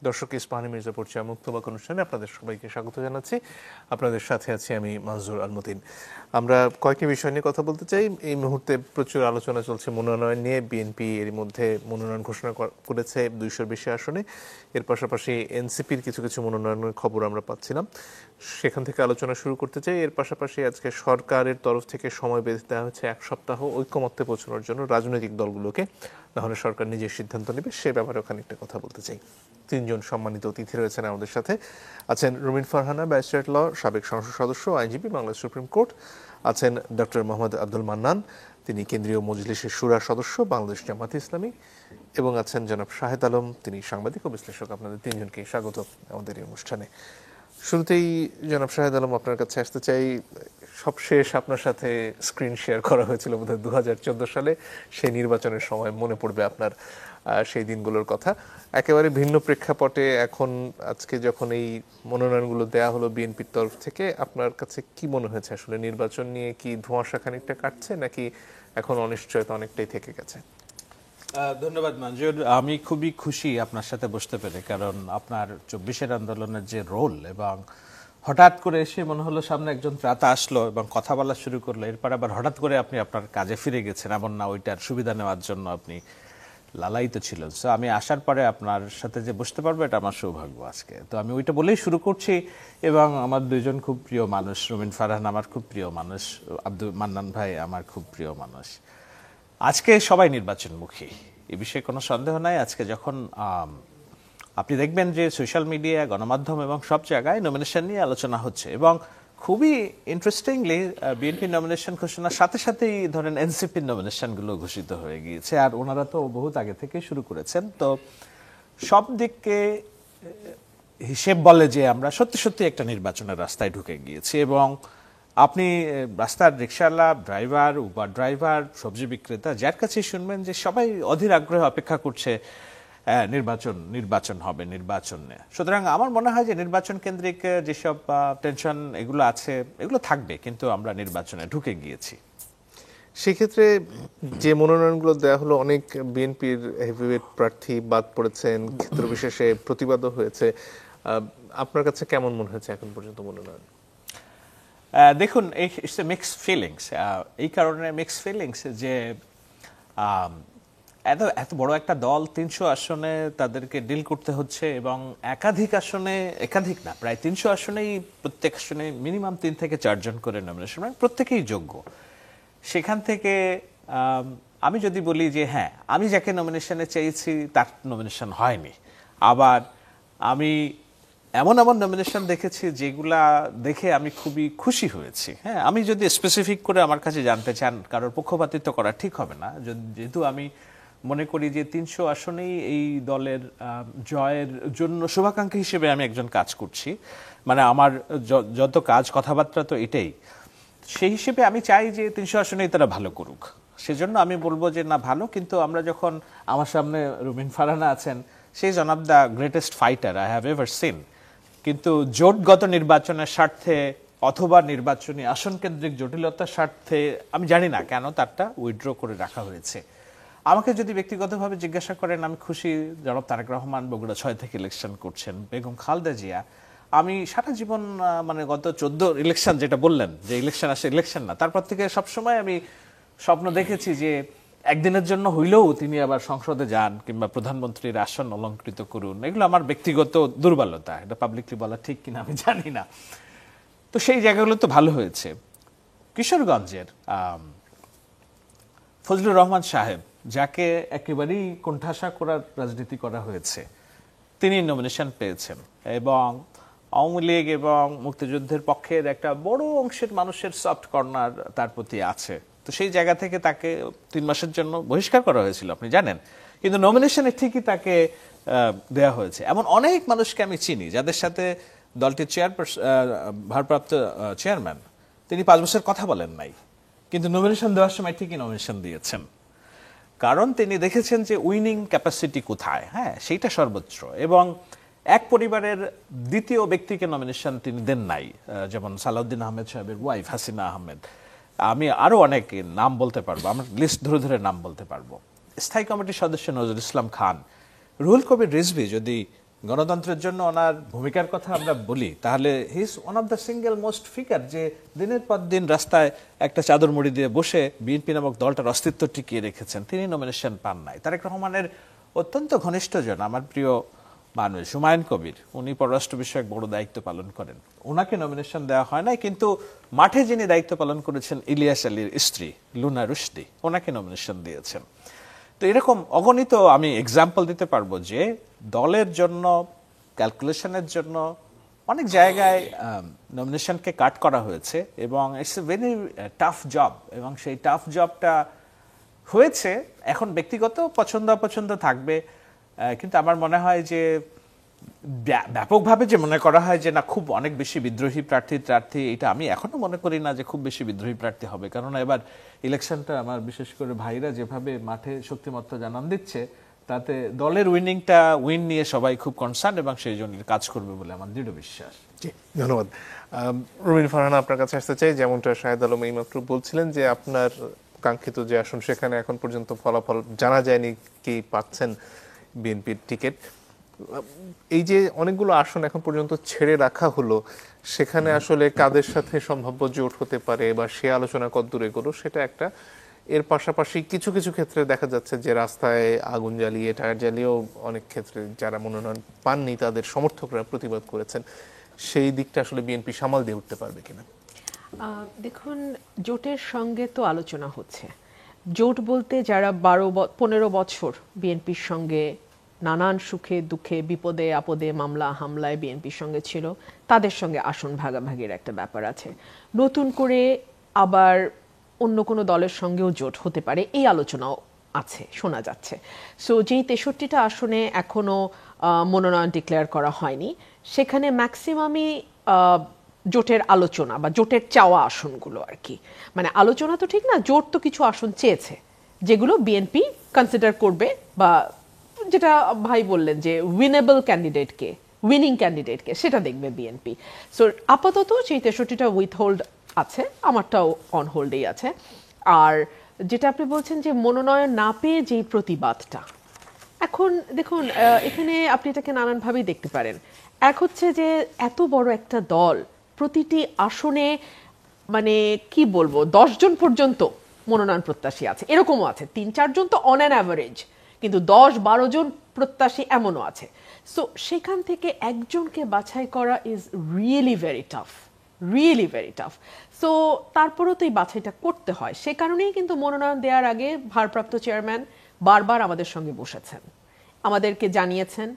দর্শক, ইস্পাহানি মির্জাপুর চা মুক্তবাক অনুষ্ঠানে আপনাদের সবাইকে স্বাগত জানাচ্ছি। আপনাদের সাথে আছি আমি মাজহুর আলমতিন। আমরা কয়েকটি বিষয় নিয়ে কথা বলতে চাই। এই মুহূর্তে প্রচুর আলোচনা চলছে মনোনয়ন নিয়ে। বিএনপি এর মধ্যে মনোনয়ন ঘোষণা করেছে 200-র বেশি আসনে। এর পাশাপাশি এনসিপির কিছু কিছু মনোনয়নের খবর আমরা পাচ্ছিলাম, সেখান থেকে আলোচনা শুরু করতে চাই। এর পাশাপাশি আজকে সরকারের তরফ থেকে সময় বেঁধে দেওয়া হচ্ছে 1 সপ্তাহ ঐকমত্যে পৌঁছানোর জন্য রাজনৈতিক দলগুলোকে, নাহলে সরকার নিজের সিদ্ধান্ত নেবে। সে ব্যাপারেও খানিকটা কথা বলতে চাই। 3 জন সম্মানিত অতিথি রয়েছেন আমাদের সাথে। আছেন রুমিন ফারহানা, ব্যারিস্টার ল, সাবেক সংসদ সদস্য, আইনজীবী, বাংলাদেশ সুপ্রিম কোর্ট। আছেন ডক্টর মোহাম্মদ আব্দুল মান্নান, তিনি কেন্দ্রীয় মজলিসের শুরা সদস্য, বাংলাদেশ জামাতে ইসলামী। এবং আছেন জনাব শাহেদ আলম, তিনি সাংবাদিক ও বিশ্লেষক। আপনাদের 3 জনকে স্বাগত আমাদের এই অনুষ্ঠানে। শুরুতেই জনাব শাহেদ আলম, আপনার কাছে আসতে চাই। সবশেষ আপনার সাথে স্ক্রিন শেয়ার করা হয়েছিল বোধহয় 2014 সালে। সেই নির্বাচনের সময় মনে পড়বে আপনার সেই দিনগুলোর কথা। একেবারে ভিন্ন প্রেক্ষাপটে এখন আজকে যখন এই মনোনয়নগুলো দেয়া হলো বিএনপির তরফ থেকে, আপনার কাছে কি মনে হয়েছে? আসলে নির্বাচন নিয়ে কি ধোঁয়াশা খানিকটা কাটছে, নাকি এখন অনিশ্চয়তা অনেকটাই থেকে গেছে? ধন্যবাদ মঞ্জুর। আমি খুবই খুশি আপনার সাথে বসতে পেরে, কারণ আপনার 24-এর আন্দোলনের যে রোল, এবং হঠাৎ করে এসে মনে হলো সামনে একজন ত্রাতা আসলো এবং কথা বলা শুরু করলো, এরপর আবার হঠাৎ করে আপনি আপনার কাজে ফিরে গেছেন, এমন না ওইটার সুবিধা নেওয়ার জন্য আপনি লালায়িত ছিলেন। সো আমি আসার পরে আপনার সাথে যে বসতে পারবো, এটা আমার সৌভাগ্য আজকে। তো আমি ওইটা বলেই শুরু করছি। এবং আমার 2 জন খুব প্রিয় মানুষ, রুমিন ফারহান আমার খুব প্রিয় মানুষ, আব্দুল মান্নান ভাই আমার খুব প্রিয় মানুষ। আজকে সবাই নির্বাচনমুখী, এ বিষয়ে কোনো সন্দেহ নাই। আজকে যখন আপনি দেখবেন যে সোশ্যাল মিডিয়া, গণমাধ্যম এবং সব জায়গায় নমিনেশন নিয়ে আলোচনা হচ্ছে, এবং খুবই ইন্টারেস্টিংলি বিএনপি নমিনেশন ঘোষণার সাথে সাথেই ধরেন এনসিপির নমিনেশনগুলো ঘোষিত হয়ে গিয়েছে, আর ওনারা তো বহুত আগে থেকে শুরু করেছেন। তো সব দিককে হিসেব বলে যে আমরা সত্যি সত্যি একটা নির্বাচনের রাস্তায় ঢুকে গিয়েছি। এবং আপনি রাস্তার রিক্সাওয়ালা, ড্রাইভার, উবার ড্রাইভার, সবজি বিক্রেতা, যার কাছেই শুনবেন যে সবাই অধীর আগ্রহে অপেক্ষা করছে নির্বাচন হবে, নির্বাচন নিয়ে। সুতরাং আমার মনে হয় যে নির্বাচন কেন্দ্রিক যেসব টেনশন এগুলো আছে, এগুলো থাকবে, কিন্তু আমরা নির্বাচনে ঢুকে গিয়েছি। সেক্ষেত্রে যে মনোনয়নগুলো দেওয়া হলো, অনেক বিএনপির হেভিওয়েট প্রার্থী বাদ পড়েছেন, ক্ষেত্র বিশেষে প্রতিবাদও হয়েছে। আপনার কাছে কেমন মনে হয়েছে এখন পর্যন্ত মনোনয়ন? দেখুন, ইটস এ মিক্সড ফিলিংস। এই কারণে মিক্সড ফিলিংস যে এত বড় একটা দল, 300 আসনে তাদেরকে ডিল করতে হচ্ছে, এবং একাধিক আসনে, একাধিক না, প্রায় 300 আসনেই প্রত্যেক আসনে মিনিমাম 3 থেকে 4 জন করে নমিনেশন, প্রত্যেকেই যোগ্য। সেখান থেকে আমি যদি বলি যে হ্যাঁ, আমি যাকে নমিনেশনে চেয়েছি তার নমিনেশন হয়নি, আবার আমি এমন এমন নমিনেশন দেখেছি যেগুলা দেখে আমি খুবই খুশি হয়েছি। হ্যাঁ, আমি যদি স্পেসিফিক করে আমার কাছে জানতে চান, কারোর পক্ষপাতিত্ব করা ঠিক হবে না, যেহেতু আমি মনে করি যে 300 আসনেই এই দলের জয়ের জন্য শুভাকাঙ্ক্ষী হিসেবে আমি একজন কাজ করছি। মানে আমার যত কাজ, কথাবার্তা তো এটাই। সেই হিসেবে আমি চাই যে 300 আসনেই তারা ভালো করুক। সেজন্য আমি বলবো যে না, ভালো। কিন্তু আমরা যখন, আমার সামনে রুমিন ফারহানা আছেন, সেই জন of the greatest fighter I have ever seen. কিন্তু জোটগত নির্বাচনের স্বার্থে অথবা নির্বাচনী আসন কেন্দ্রিক জটিলতার স্বার্থে আমি জানি না কেন তারটা উইথড্র করে রাখা হয়েছে। আমাকে যদি ব্যক্তিগতভাবে জিজ্ঞাসা করেন, আমি খুশি। জনাব তারেক রহমান বগুড়া 6 থেকে ইলেকশন করছেন, বেগম খালেদা জিয়া। আমি সারা জীবন, মানে গত 14 ইলেকশন, যেটা বললেন যে ইলেকশন আসে, ইলেকশন না, তারপর থেকে সবসময় আমি স্বপ্ন দেখেছি যে একদিনের জন্য হইলেও তিনি আবার সংসদে যান, কিংবা প্রধানমন্ত্রীর আসন অলঙ্কৃত করুন। এগুলো আমার ব্যক্তিগত দুর্বলতা, এটা পাবলিকলি বলা ঠিক কিনা আমি জানি না। তো সেই জায়গাগুলো তো ভালো হয়েছে। কিশোরগঞ্জের ফজলুর রহমান সাহেব, যাকে একেবারেই কোণঠাসা করার রাজনীতি করা হয়েছে, তিনি নমিনেশন পেয়েছেন, এবং আওয়ামী লীগ এবং মুক্তিযুদ্ধের পক্ষের একটা বড় অংশের মানুষের সফট কর্নার তার প্রতি আছে। তো সেই জায়গা থেকে তাকে 3 মাসের জন্য বহিষ্কার করা হয়েছিল, আপনি জানেন, কিন্তু নমিনেশনে ঠিকই তাকে দেয়া হয়েছে। এমন অনেক মানুষকে আমি চিনি যাদের সাথে দলটির ভারপ্রাপ্ত চেয়ারম্যান, তিনি 5 বছর কথা বলেন নাই, কিন্তু নমিনেশন দেওয়ার সময় ঠিকই নমিনেশন দিয়েছেন, কারণ তিনি দেখেছেন যে উইনিং ক্যাপাসিটি কোথায়, হ্যাঁ, সেইটা সর্বোচ্চ। এবং এক পরিবারের দ্বিতীয় ব্যক্তিকে নমিনেশন তিনি দেন নাই, যেমন সালাউদ্দিন আহমেদ সাহেবের ওয়াইফ হাসিনা আহমেদ। আমি আরো অনেক নাম বলতে পারবো, আমরা লিস্ট ধরে ধরে নাম বলতে পারবো। স্থায়ী কমিটির সদস্য নজরুল ইসলাম খান, রুহুল কবির রিজভী যদি গণতন্ত্রের জন্য ওনার ভূমিকার কথা আমরা বলি, তাহলে he is one of the single most figure যে দিনের পর দিন রাস্তায় একটা চাদর মুড়ি দিয়ে বসে বিএনপি নামক দলটার অস্তিত্ব টিকিয়ে রেখেছেন। তিনি নমিনেশন পান নাই। তারেক রহমানের অত্যন্ত ঘনিষ্ঠজন, আমার প্রিয় মানুষ হুমায়ুন কবির, উনি পররাষ্ট্র বিষয়ক বড় দায়িত্ব পালন করেন, ওনাকে নমিনেশন দেওয়া হয় নাই, কিন্তু মাঠে যিনি দায়িত্ব পালন করেছেন ইলিয়াস আলীর স্ত্রী লুনা রুশদি, ওনাকে নমিনেশন দিয়েছেন। তো এরকম অগণিত আমি এক্সাম্পল দিতে পারবো যে দলের জন্য, ক্যালকুলেশনের জন্য অনেক জায়গায় নমিনেশনকে কাট করা হয়েছে এবং it's a very tough job, এবং সেই টাফ জবটা হয়েছে। এখন ব্যক্তিগত পছন্দ অপছন্দ থাকবে, কিন্তু আমার মনে হয় যে ব্যাপকভাবে যে মনে করা হয় যে না খুব অনেক বেশি বিদ্রোহী প্রার্থী, এটা আমি এখনো মনে করি না যে খুব বেশি বিদ্রোহী প্রার্থী হবে। কারণ এবার ইলেকশনটা আমার বিশেষ করে ভাইরা যেভাবে মাঠে শক্তিমত্তা জানান দিচ্ছে, তাতে দলের উইন নিয়ে সবাই খুব কনসার্ন এবং সেই জন্য কাজ করবে বলে আমার দৃঢ় বিশ্বাস। জি, ধন্যবাদ। রুমিন ফারহানা, আপনার কাছে আসতে চাই। যেমনটা শাহেদ আলম এইমাত্র বলছিলেন যে আপনার কাঙ্ক্ষিত যে আসন সেখানে এখন পর্যন্ত ফলাফল জানা যায়নি, কি পাচ্ছেন বিএনপির টিকিট। এই যে অনেকগুলো আসন এখন পর্যন্ত ছেড়ে রাখা হলো, সেখানে আসলে কাদের সাথে সম্ভাব্য জোট হতে পারে বা সে আলোচনা কতদূর এগোলো সেটা একটা। এর পাশাপাশি কিছু কিছু ক্ষেত্রে দেখা যাচ্ছে যে রাস্তায় আগুন জ্বালিয়ে, টায়ার জ্বালিয়েও অনেক ক্ষেত্রে যারা মনোনয়ন পাননি তাদের সমর্থকরা প্রতিবাদ করেছেন। সেই দিকটা আসলে বিএনপি সামাল দিয়ে উঠতে পারবে কিনা? দেখুন, জোটের সঙ্গে তো আলোচনা হচ্ছে। জোট বলতে যারা 15 বছর বিএনপির সঙ্গে নানান সুখে দুঃখে বিপদে আপদে মামলা হামলায় বিএনপির সঙ্গে ছিল, তাদের সঙ্গে আসন ভাগাভাগির একটা ব্যাপার আছে। নতুন করে আবার অন্য কোনো দলের সঙ্গেও জোট হতে পারে, এই আলোচনাও আছে, শোনা যাচ্ছে। সো যেই 63টা আসনে এখনো মনোনয়ন ডিক্লেয়ার করা হয়নি, সেখানে ম্যাক্সিমামই জোটের আলোচনা বা জোটের চাওয়া আসনগুলো আর কি। মানে আলোচনা তো ঠিক না, জোট তো কিছু আসন চেয়েছে যেগুলো বিএনপি কনসিডার করবে, বা যেটা ভাই বললেন যে উইনিং ক্যান্ডিডেটকে সেটা দেখবে বিএনপি। সো আপাতত সেই 63টা উইথ হোল্ড আছে, আমারটাও অন হোল্ডেই আছে। আর যেটা আপনি বলছেন যে মনোনয়ন না পেয়ে যেই প্রতিবাদটা, এখন দেখুন এখানে আপনি এটাকে নানানভাবেই দেখতে পারেন। এক হচ্ছে যে এত বড় একটা দল, প্রতিটি আসনে মানে কি বলবো 10 জন পর্যন্ত মনোনয়ন প্রত্যাশী আছে, এরকমও আছে 3-4 জন তো অন অ্যান অ্যাভারেজ, কিন্তু 10-12 জন প্রত্যাশী এমনও আছে। সো সেখান থেকে একজনকে বাছাই করা is really very tough. So তারপরেও তো এই বাছাইটা করতে হয়। সে কারণেই কিন্তু মনোনয়ন দেওয়ার আগে ভারপ্রাপ্ত চেয়ারম্যান বারবার আমাদের সঙ্গে বসেছেন, আমাদেরকে জানিয়েছেন,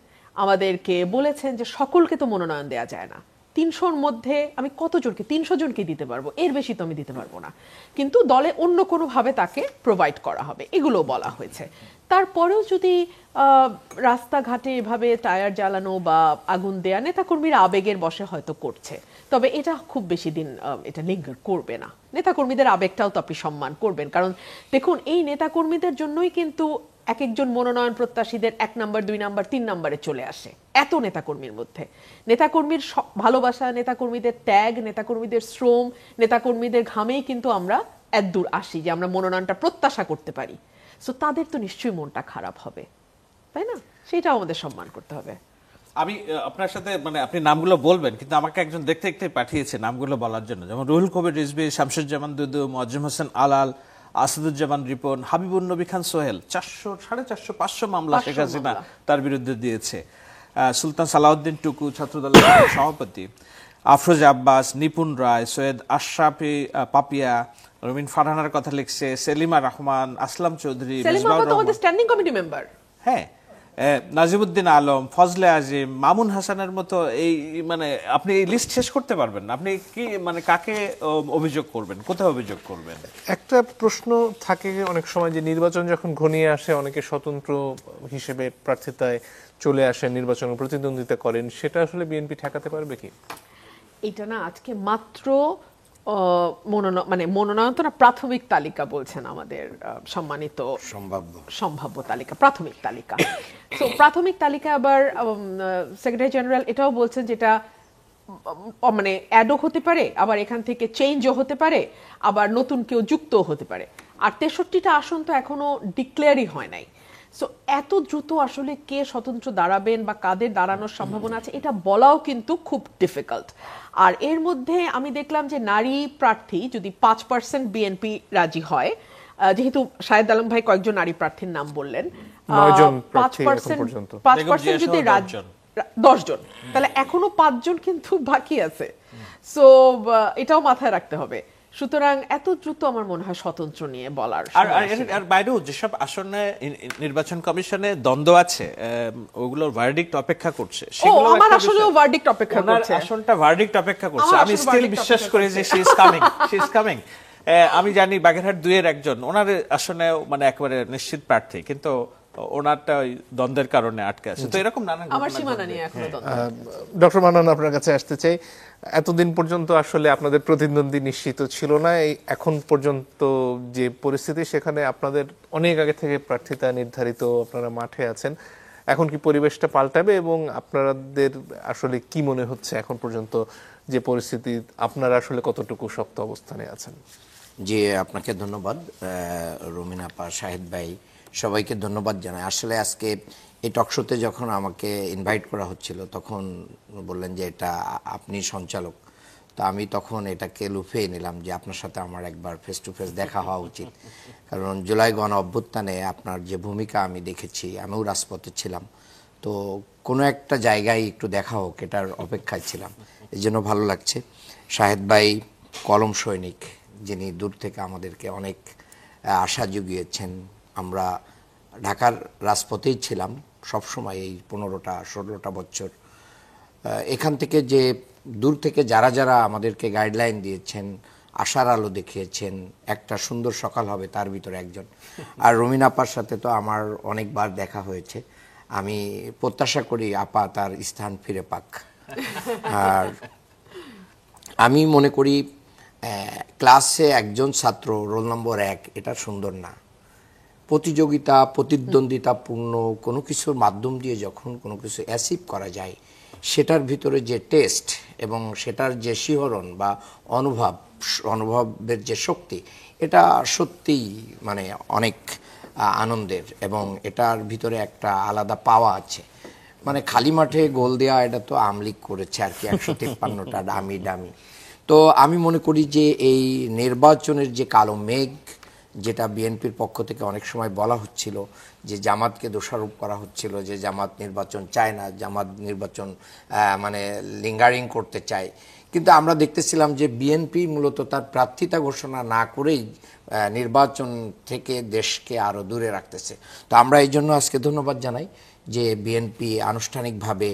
আমাদেরকে বলেছেন যে সকলকে তো মনোনয়ন দেওয়া যায় না, 300-র মধ্যে আমি কতজনকে, 300 জনকে দিতে পারবো, এর বেশি তো আমি দিতে পারবো না, কিন্তু দলে অন্য কোনোভাবে তাকে প্রোভাইড করা হবে, এগুলো বলা হয়েছে। তারপরেও যদি রাস্তাঘাটে এভাবে টায়ার জ্বালানো বা আগুন দেয়া নেতাকর্মীরা আবেগের বশে হয়তো করছে, তবে এটা খুব বেশি দিন এটা লিঙ্গার করবে না। নেতাকর্মীদের আবেগটাও তো আপনি সম্মান করবেন, কারণ দেখুন এই নেতাকর্মীদের জন্যই কিন্তু এক একজন মনোনয়ন প্রত্যাশীদের 1 নাম্বার 2 নাম্বার 3 নাম্বারে চলে আসে। এত নেতাকর্মীর মধ্যে নেতাকর্মীর ভালোবাসা, নেতাকর্মীদের ত্যাগ, নেতাকর্মীদের শ্রম, নেতাকর্মীদের ঘামেই কিন্তু আমরা এত দূর আসি যে আমরা মনোনয়নটা প্রত্যাশা করতে পারি। সো তাদের তো নিশ্চয়ই মনটা খারাপ হবে, তাই না? সেটাও আমাদের সম্মান করতে হবে। আমি আপনার সাথে মানে আপনি নামগুলো বলবেন, কিন্তু আমাকে একজন দেখতে দেখতে পাঠিয়েছে নামগুলো বলার জন্য, যেমন রুহুল কবির রিজভী, শামসুজ্জামান দুদু, মুআজ্জম হোসেন আলাল, আসাদুজ্জামান রিপন, হাবিবুন নবী খান সোহেল। 400, 450, 500 মামলা শেখ হাসিনা তার বিরুদ্ধে দিয়েছে। সুলতান সালাউদ্দিন টুকু, ছাত্রদলের সভাপতি, আফরোজা আব্বাস, নিপুণ রায়, সৈয়দ আশরাফি পাপিয়া, রুমিন ফারহানার কথা লিখছে, সেলিমা রহমান, আসলাম চৌধুরী, স্ট্যান্ডিং কমিটি মেম্বার, হ্যাঁ, নাজিমুদ্দিন আলম, ফজলে আজিম, মামুন হাসানের মতো। এই মানে আপনি এই লিস্ট শেষ করতে পারবেন না। আপনি কি মানে কাকে অভিযোগ করবেন, কোথায় অভিযোগ করবেন? একটা প্রশ্ন থাকে অনেক সময় যে নির্বাচন যখন ঘনিয়ে আসে অনেকে স্বতন্ত্র হিসেবে প্রার্থিতায় চলে আসেন, নির্বাচনে প্রতিদ্বন্দ্বিতা করেন, সেটা আসলে বিএনপি ঠেকাতে পারবে কি? এটা না আজকে মাত্র মনোনয়ন তো না, প্রাথমিক তালিকা বলছেন আমাদের সম্মানিত সম্ভাব্য তালিকা, প্রাথমিক তালিকা। তো প্রাথমিক তালিকা আবার সেক্রেটারি জেনারেল এটাও বলছেন যেটা মানে অ্যাডও হতে পারে, আবার এখান থেকে চেঞ্জও হতে পারে, আবার নতুন কেউ যুক্তও হতে পারে। আর 63টা আসন তো এখনো ডিক্লেয়ারই হয় নাই। সো এত দ্রুত আসলে কে স্বতন্ত্র দাঁড়াবেন বা কাদের দাঁড়ানোর সম্ভাবনা আছে এটা বলাও কিন্তু খুব ডিফিকাল্ট। আর এর মধ্যে আমি দেখলাম যে নারী প্রার্থী যদি 5% বিএনপি রাজি হয়, যেহেতু শাহেদ আলম ভাই কয়েকজন নারী প্রার্থীর নাম বললেন, 9 জন প্রার্থী এখন পর্যন্ত। 5% যদি 10 জন, তাহলে এখনো 5 জন কিন্তু বাকি আছে। সো এটাও মাথায় রাখতে হবে। সুতরাং এত দ্রুত আমার মনে হয় স্বতন্ত্র নিয়ে বলার আর বাইরেও যেসব আসনে নির্বাচন কমিশনে দ্বন্দ্ব আছে, ওগুলোর ভার্ডিক্ট অপেক্ষা করছে, সেগুলো আমার আসলেও ভার্ডিক্ট অপেক্ষা করছে, আসনটা ভার্ডিক্ট অপেক্ষা করছে। আমি স্টিল বিশ্বাস করি যে শি ইজ কামিং। আমি জানি বাগেরহাট 2 এর একজন ওনার আসনে মানে একেবারে নিশ্চিত প্রার্থী, কিন্তু ওনারটা ওই দ্বন্দ্বের কারণে আটকে আছে। তো এরকম নানা আমার সীমানা নিয়ে এখনো দ্বন্দ্ব। ডক্টর মান্নান, আপনার কাছে আসতে চাই। এতদিন পর্যন্ত আসলে আপনাদের প্রতিদ্বন্দ্বী নিশ্চিত ছিল না, এই এখন পর্যন্ত যে পরিস্থিতি সেখানে আপনাদের অনেক আগে থেকে প্রার্থিতা নির্ধারিত, আপনারা মাঠে আছেন, এখন কি পরিবেশটা পাল্টাবে এবং আপনাদের আসলে কি মনে হচ্ছে এখন পর্যন্ত যে পরিস্থিতি, আপনারা আসলে কতটুকু শক্ত অবস্থানে আছেন? জি, আপনাকে ধন্যবাদ রুমিন আপা, শাহেদ ভাই, সবাইকে ধন্যবাদ জানাই। আসলে আজকে এই টকশোতে যখন আমাকে ইনভাইট করা হচ্ছিল তখন বললেন যে এটা আপনি সঞ্চালক, তো আমি তখন এটাকে লুফিয়ে নিলাম যে আপনার সাথে আমার একবার ফেস টু ফেস দেখা হওয়া উচিত। কারণ জুলাই গণ অভ্যুত্থানে আপনার যে ভূমিকা আমি দেখেছি, আমিও রাজপথে ছিলাম, তো কোনো একটা জায়গায় একটু দেখা হোক এটার অপেক্ষায় ছিলাম, এই জন্য ভালো লাগছে। শাহেদ ভাই কলম সৈনিক, যিনি দূর থেকে আমাদেরকে অনেক আশা জুগিয়েছেন। আমরা ঢাকার রাজপথেই ছিলাম সবসময় এই 15-16টা বছর। এখান থেকে যে দূর থেকে যারা যারা আমাদেরকে গাইডলাইন দিয়েছেন, আশার আলো দেখিয়েছেন, একটা সুন্দর সকাল হবে তার ভিতরে একজন। আর রুমিন আপার সাথে তো আমার অনেকবার দেখা হয়েছে, আমি প্রত্যাশা করি আপা তার স্থান ফিরে পাক। আর আমি মনে করি ক্লাসে একজন ছাত্র রোল নম্বর 1 এটা সুন্দর না। প্রতিযোগিতা, প্রতিদ্বন্দ্বিতাপূর্ণ কোনো কিছুর মাধ্যম দিয়ে যখন কোনো কিছু অ্যাচিভ করা যায়, সেটার ভিতরে যে টেস্ট এবং সেটার যে শিহরণ বা অনুভবের যে শক্তি, এটা সত্যিই মানে অনেক আনন্দের, এবং এটার ভিতরে একটা আলাদা পাওয়া আছে। মানে খালি মাঠে গোল দেওয়া এটা তো আমলিগ করেছে আর কি, 153টা ডামি। তো আমি মনে করি যে এই নির্বাচনের যে কালো মেঘ, যেটা বিএনপির পক্ষ থেকে অনেক সময় বলা হচ্ছিল যে জামাতকে দোষারোপ করা হচ্ছিল যে জামাত নির্বাচন চায় না, জামাত নির্বাচন মানে লিঙ্গারিং করতে চায়, কিন্তু আমরা দেখতেছিলাম যে বিএনপি মূলত তার প্রার্থিতা ঘোষণা না করেই নির্বাচন থেকে দেশকে আরও দূরে রাখতেছে। তো আমরা এই জন্য আজকে ধন্যবাদ জানাই যে বিএনপি আনুষ্ঠানিকভাবে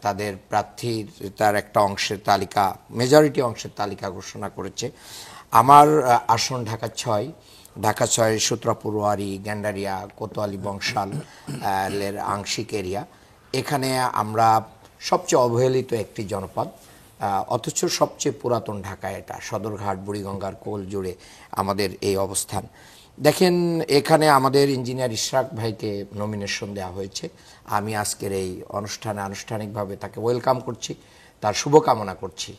তাদের প্রার্থীর তার একটা অংশের তালিকা, মেজরিটি অংশের তালিকা ঘোষণা করেছে। আমার আসন ঢাকা 6, সূত্রাপুর, ওয়ারী, গ্যান্ডারিয়া, কোতোয়ালি, বংশাল এর আংশিক এরিয়া। এখানে আমরা সবচেয়ে অবহেলিত একটি জনপদ, অথচ সবচেয়ে পুরাতন ঢাকা, এটা সদরঘাট, বুড়িগঙ্গার কোল জুড়ে আমাদের এই অবস্থান। দেখেন, এখানে আমাদের ইঞ্জিনিয়ার ইশরাক ভাইকে নমিনেশন দেওয়া হয়েছে। আমি আজকের এই অনুষ্ঠানে আনুষ্ঠানিকভাবে তাকে ওয়েলকাম করছি, তার শুভকামনা করছি।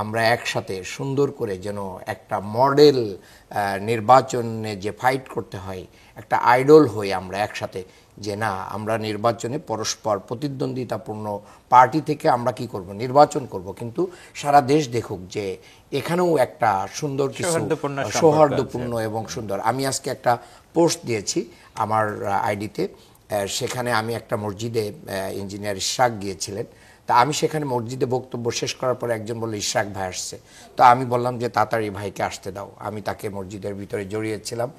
আমরা একসাথে সুন্দর করে যেন একটা মডেল নির্বাচনে যে ফাইট করতে হয়, একটা আইডল হই আমরা একসাথে, যে না আমরা নির্বাচনে পরস্পর প্রতিদ্বন্দ্বিতাপূর্ণ পার্টি থেকে আমরা কি করব, নির্বাচন করব, কিন্তু সারা দেশ দেখুক যে এখানেও একটা সুন্দর কিছু সৌহার্দ্যপূর্ণ এবং সুন্দর। আমি আজকে একটা পোস্ট দিয়েছি আমার আইডিতে, সেখানে আমি একটা মসজিদে ইঞ্জিনিয়ার ইশরাক গিয়েছিলেন, তা আমি সেখানে মসজিদে বক্তব্য শেষ করার পরে একজন বলল ইশরাক ভাই আসছে, তো আমি বললাম যে তাড়াতাড়ি ভাইকে আসতে দাও। আমি তাকে মসজিদের ভিতরে জড়িয়েছিলাম,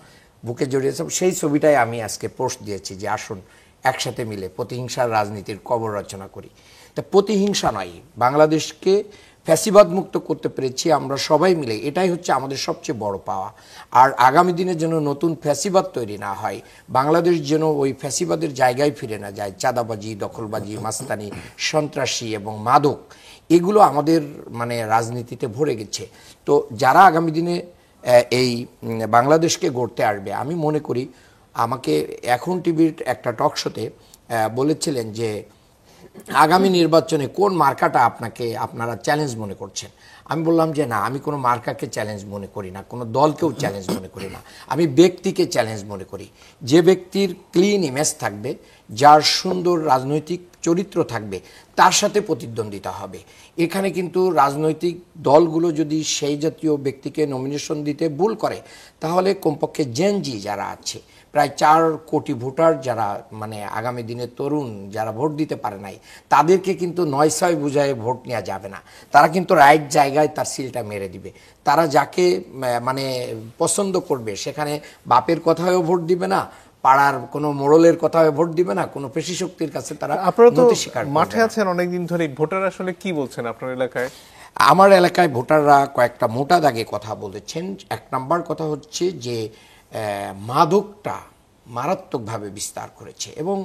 বুকে জড়িয়েছিলাম। সেই ছবিটাই আমি আজকে পোস্ট দিয়েছি যে আসুন একসাথে মিলে প্রতিহিংসার রাজনীতির কবর রচনা করি। তা প্রতিহিংসা নয়, বাংলাদেশকে ফ্যাসিবাদ মুক্ত করতে পেরেছি আমরা সবাই মিলে, এটাই হচ্ছে আমাদের সবচেয়ে বড় পাওয়া। আর আগামী দিনে যেন নতুন ফ্যাসিবাদ তৈরি না হয়, বাংলাদেশ যেন ওই ফ্যাসিবাদের জায়গায় ফিরে না যায়। চাঁদাবাজি, দখলবাজি, মাস্তানি, সন্ত্রাসী এবং মাদক, এগুলো আমাদের মানে রাজনীতিতে ভরে গেছে। তো যারা আগামী দিনে এই বাংলাদেশকে গড়তে আসবে, আমি মনে করি, আমাকে এখন টিভির একটা টক শোতে বলেছিলেন যে আগামী নির্বাচনে কোন মার্কাটা আপনারা চ্যালেঞ্জ মনে করছেন? আমি বললাম যে না, আমি কোনো মার্কাকে চ্যালেঞ্জ মনে করি না, কোনো দলকেও চ্যালেঞ্জ মনে করি না, আমি ব্যক্তিকে চ্যালেঞ্জ মনে করি। যে ব্যক্তির ক্লিন ইমেজ থাকবে, যার সুন্দর রাজনৈতিক চরিত্র থাকবে, তার সাথে প্রতিদ্বন্দ্বিতা হবে। এখানে কিন্তু রাজনৈতিক দলগুলো যদি সেই জাতীয় ব্যক্তিকে নমিনেশন দিতে ভুল করে, তাহলে কমপক্ষে জেনজি যারা আছে, প্রায় 4 কোটি ভোটার যারা মানে আগামী দিনে তরুণ যারা ভোট দিতে পারে নাই, তাদেরকে কিন্তু 9-6 বুঝায় ভোট নেওয়া যাবে না। তারা কিন্তু রাইট জায়গায় তার সিলটা মেরে দিবে। তারা যাকে মানে পছন্দ করবে, সেখানে বাপের কথায়ও ভোট দিবে না, পাড়ার কোনো মোড়লের কথায় ভোট দিবে না, কোনো পেশি শক্তির কাছে তারা আপনারা তো নতি স্বীকার করবে মাঠে না। আছেন অনেকদিন ধরে, ভোটার আসলে কি বলছেন আপনার এলাকায়? আমার এলাকায় ভোটাররা কয়েকটা মোটা দাগে কথা বলেছেন। 1 নাম্বার কথা হচ্ছে যে মাদকটা মারাত্মকভাবে বিস্তার করেছে, এবং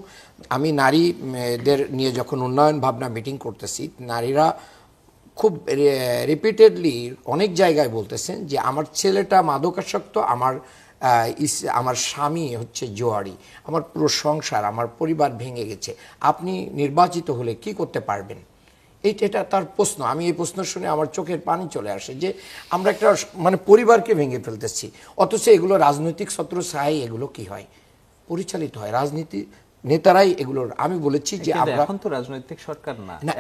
আমি নারীদের নিয়ে যখন উন্নয়ন ভাবনা মিটিং করতেছি, নারীরা খুব রিপিটেডলি অনেক জায়গায় বলতেছেন যে আমার ছেলেটা মাদকাসক্ত, আমার স্বামী হচ্ছে জোয়ারি, আমার পুরো সংসার, আমার পরিবার ভেঙে গেছে, আপনি নির্বাচিত হলে কি করতে পারবেন? এটা তার প্রশ্ন। আমি এই প্রশ্ন শুনে আমার চোখের পানি চলে আসে যে আমরা একটা মানে পরিবারকে ভেঙে ফেলতেছি, অথচ এগুলো রাজনৈতিক ছত্রছায়ায় এগুলো কি হয়, পরিচালিত হয়, রাজনীতি নেতারাই এগুলোর। আমি বলেছি যে আমরা এখন তো রাজনৈতিক সরকার না, না,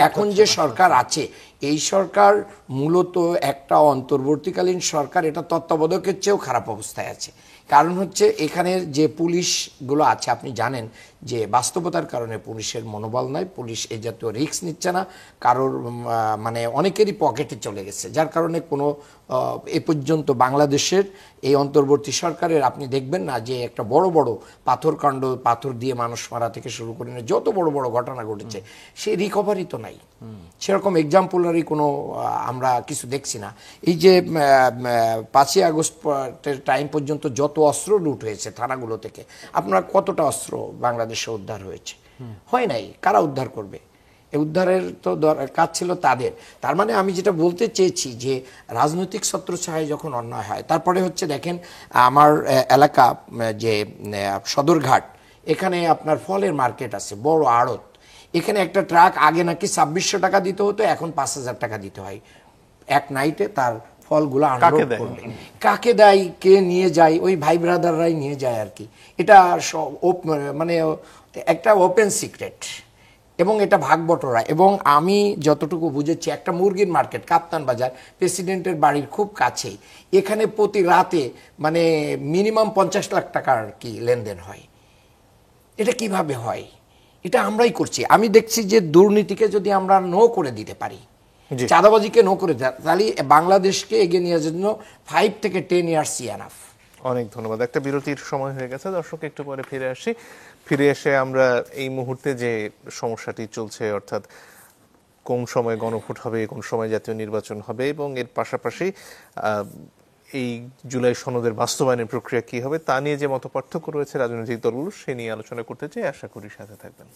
এখন যে সরকার আছে, এই সরকার মূলত একটা অন্তর্বর্তীকালীন সরকার, এটা তত্ত্বাবধায়কের চেয়েও খারাপ অবস্থায় আছে। কারণ হচ্ছে এখানের যে পুলিশগুলো আছে, আপনি জানেন যে বাস্তবতার কারণে পুলিশের মনোবল নাই, পুলিশ এই জাতীয় রিস্ক নিচ্ছে না, কারোর মানে অনেকেরই পকেটে চলে গেছে, যার কারণে কোনো এ পর্যন্ত বাংলাদেশের এই অন্তর্বর্তী সরকারের আপনি দেখবেন না যে একটা বড় বড় পাথরকাণ্ড, পাথর দিয়ে মানুষ মারা থেকে শুরু করে যত বড় বড় ঘটনা ঘটেছে, সেই রিকভারি তো নাই, সেরকম এক্সাম্পলারি কোনো আমরা কিছু দেখছি না। এই যে 5ই আগস্টের টাইম পর্যন্ত যত অস্ত্র লুট হয়েছে থানাগুলো থেকে, আপনার কতটা অস্ত্র বাংলাদেশে উদ্ধার হয়েছে? হয় নাই। কারা উদ্ধার করবে? এই উদ্ধারের তো কাজ ছিল তাদের। তার মানে আমি যেটা বলতে চেয়েছি যে রাজনৈতিক ছত্রছায়ায় যখন অন্যায় হয়, তারপরে হচ্ছে দেখেন আমার এলাকা যে সদরঘাট, এখানে আপনার ফলের মার্কেট আছে, বড় আড়ত, এখানে একটা ট্রাক আগে নাকি 2600 টাকা দিতে হতো, এখন 5000 টাকা দিতে হয় এক নাইটে তার ফলগুলো আনলোড করবে। কাকে দেয়, কে নিয়ে যায়? ওই ভাই ব্রাদাররাই নিয়ে যায় আর কি। এটা মানে একটা ওপেন সিক্রেট, এবং এটা ভাগ বটরা। এবং আমি যতটুকু বুঝেছি, একটা মুরগির মার্কেট কাপ্তান বাজার প্রেসিডেন্টের বাড়ির খুব কাছেই, এখানে প্রতি রাতে মানে মিনিমাম 50 লাখ টাকার কি লেনদেন হয়। এটা কিভাবে হয়? এটা আমরাই করছি। আমি দেখছি যে দুর্নীতিকে যদি আমরা নো করে দিতে পারি, চাঁদাবাজিকে নো করে দেয়, তাহলে বাংলাদেশকে এগিয়ে নিয়ে যাওয়ার জন্য 5 থেকে 10 ইয়ার্স এনাফ। অনেক ধন্যবাদ। একটা বিরতির সময় হয়ে গেছে দর্শক, একটু পরে ফিরে আসি। ফিরে এসে আমরা এই মুহূর্তে যে সমস্যাটি চলছে, অর্থাৎ কোন সময় গণভোট হবে, কোন সময় জাতীয় নির্বাচন হবে, এবং এর পাশাপাশি এই জুলাই সনদের বাস্তবায়নের প্রক্রিয়া কি হবে, তা নিয়ে যে মতপার্থক্য রয়েছে রাজনৈতিক দলগুলো, সে নিয়ে আলোচনা করতে চাই। আশা করি সাথে থাকবেন।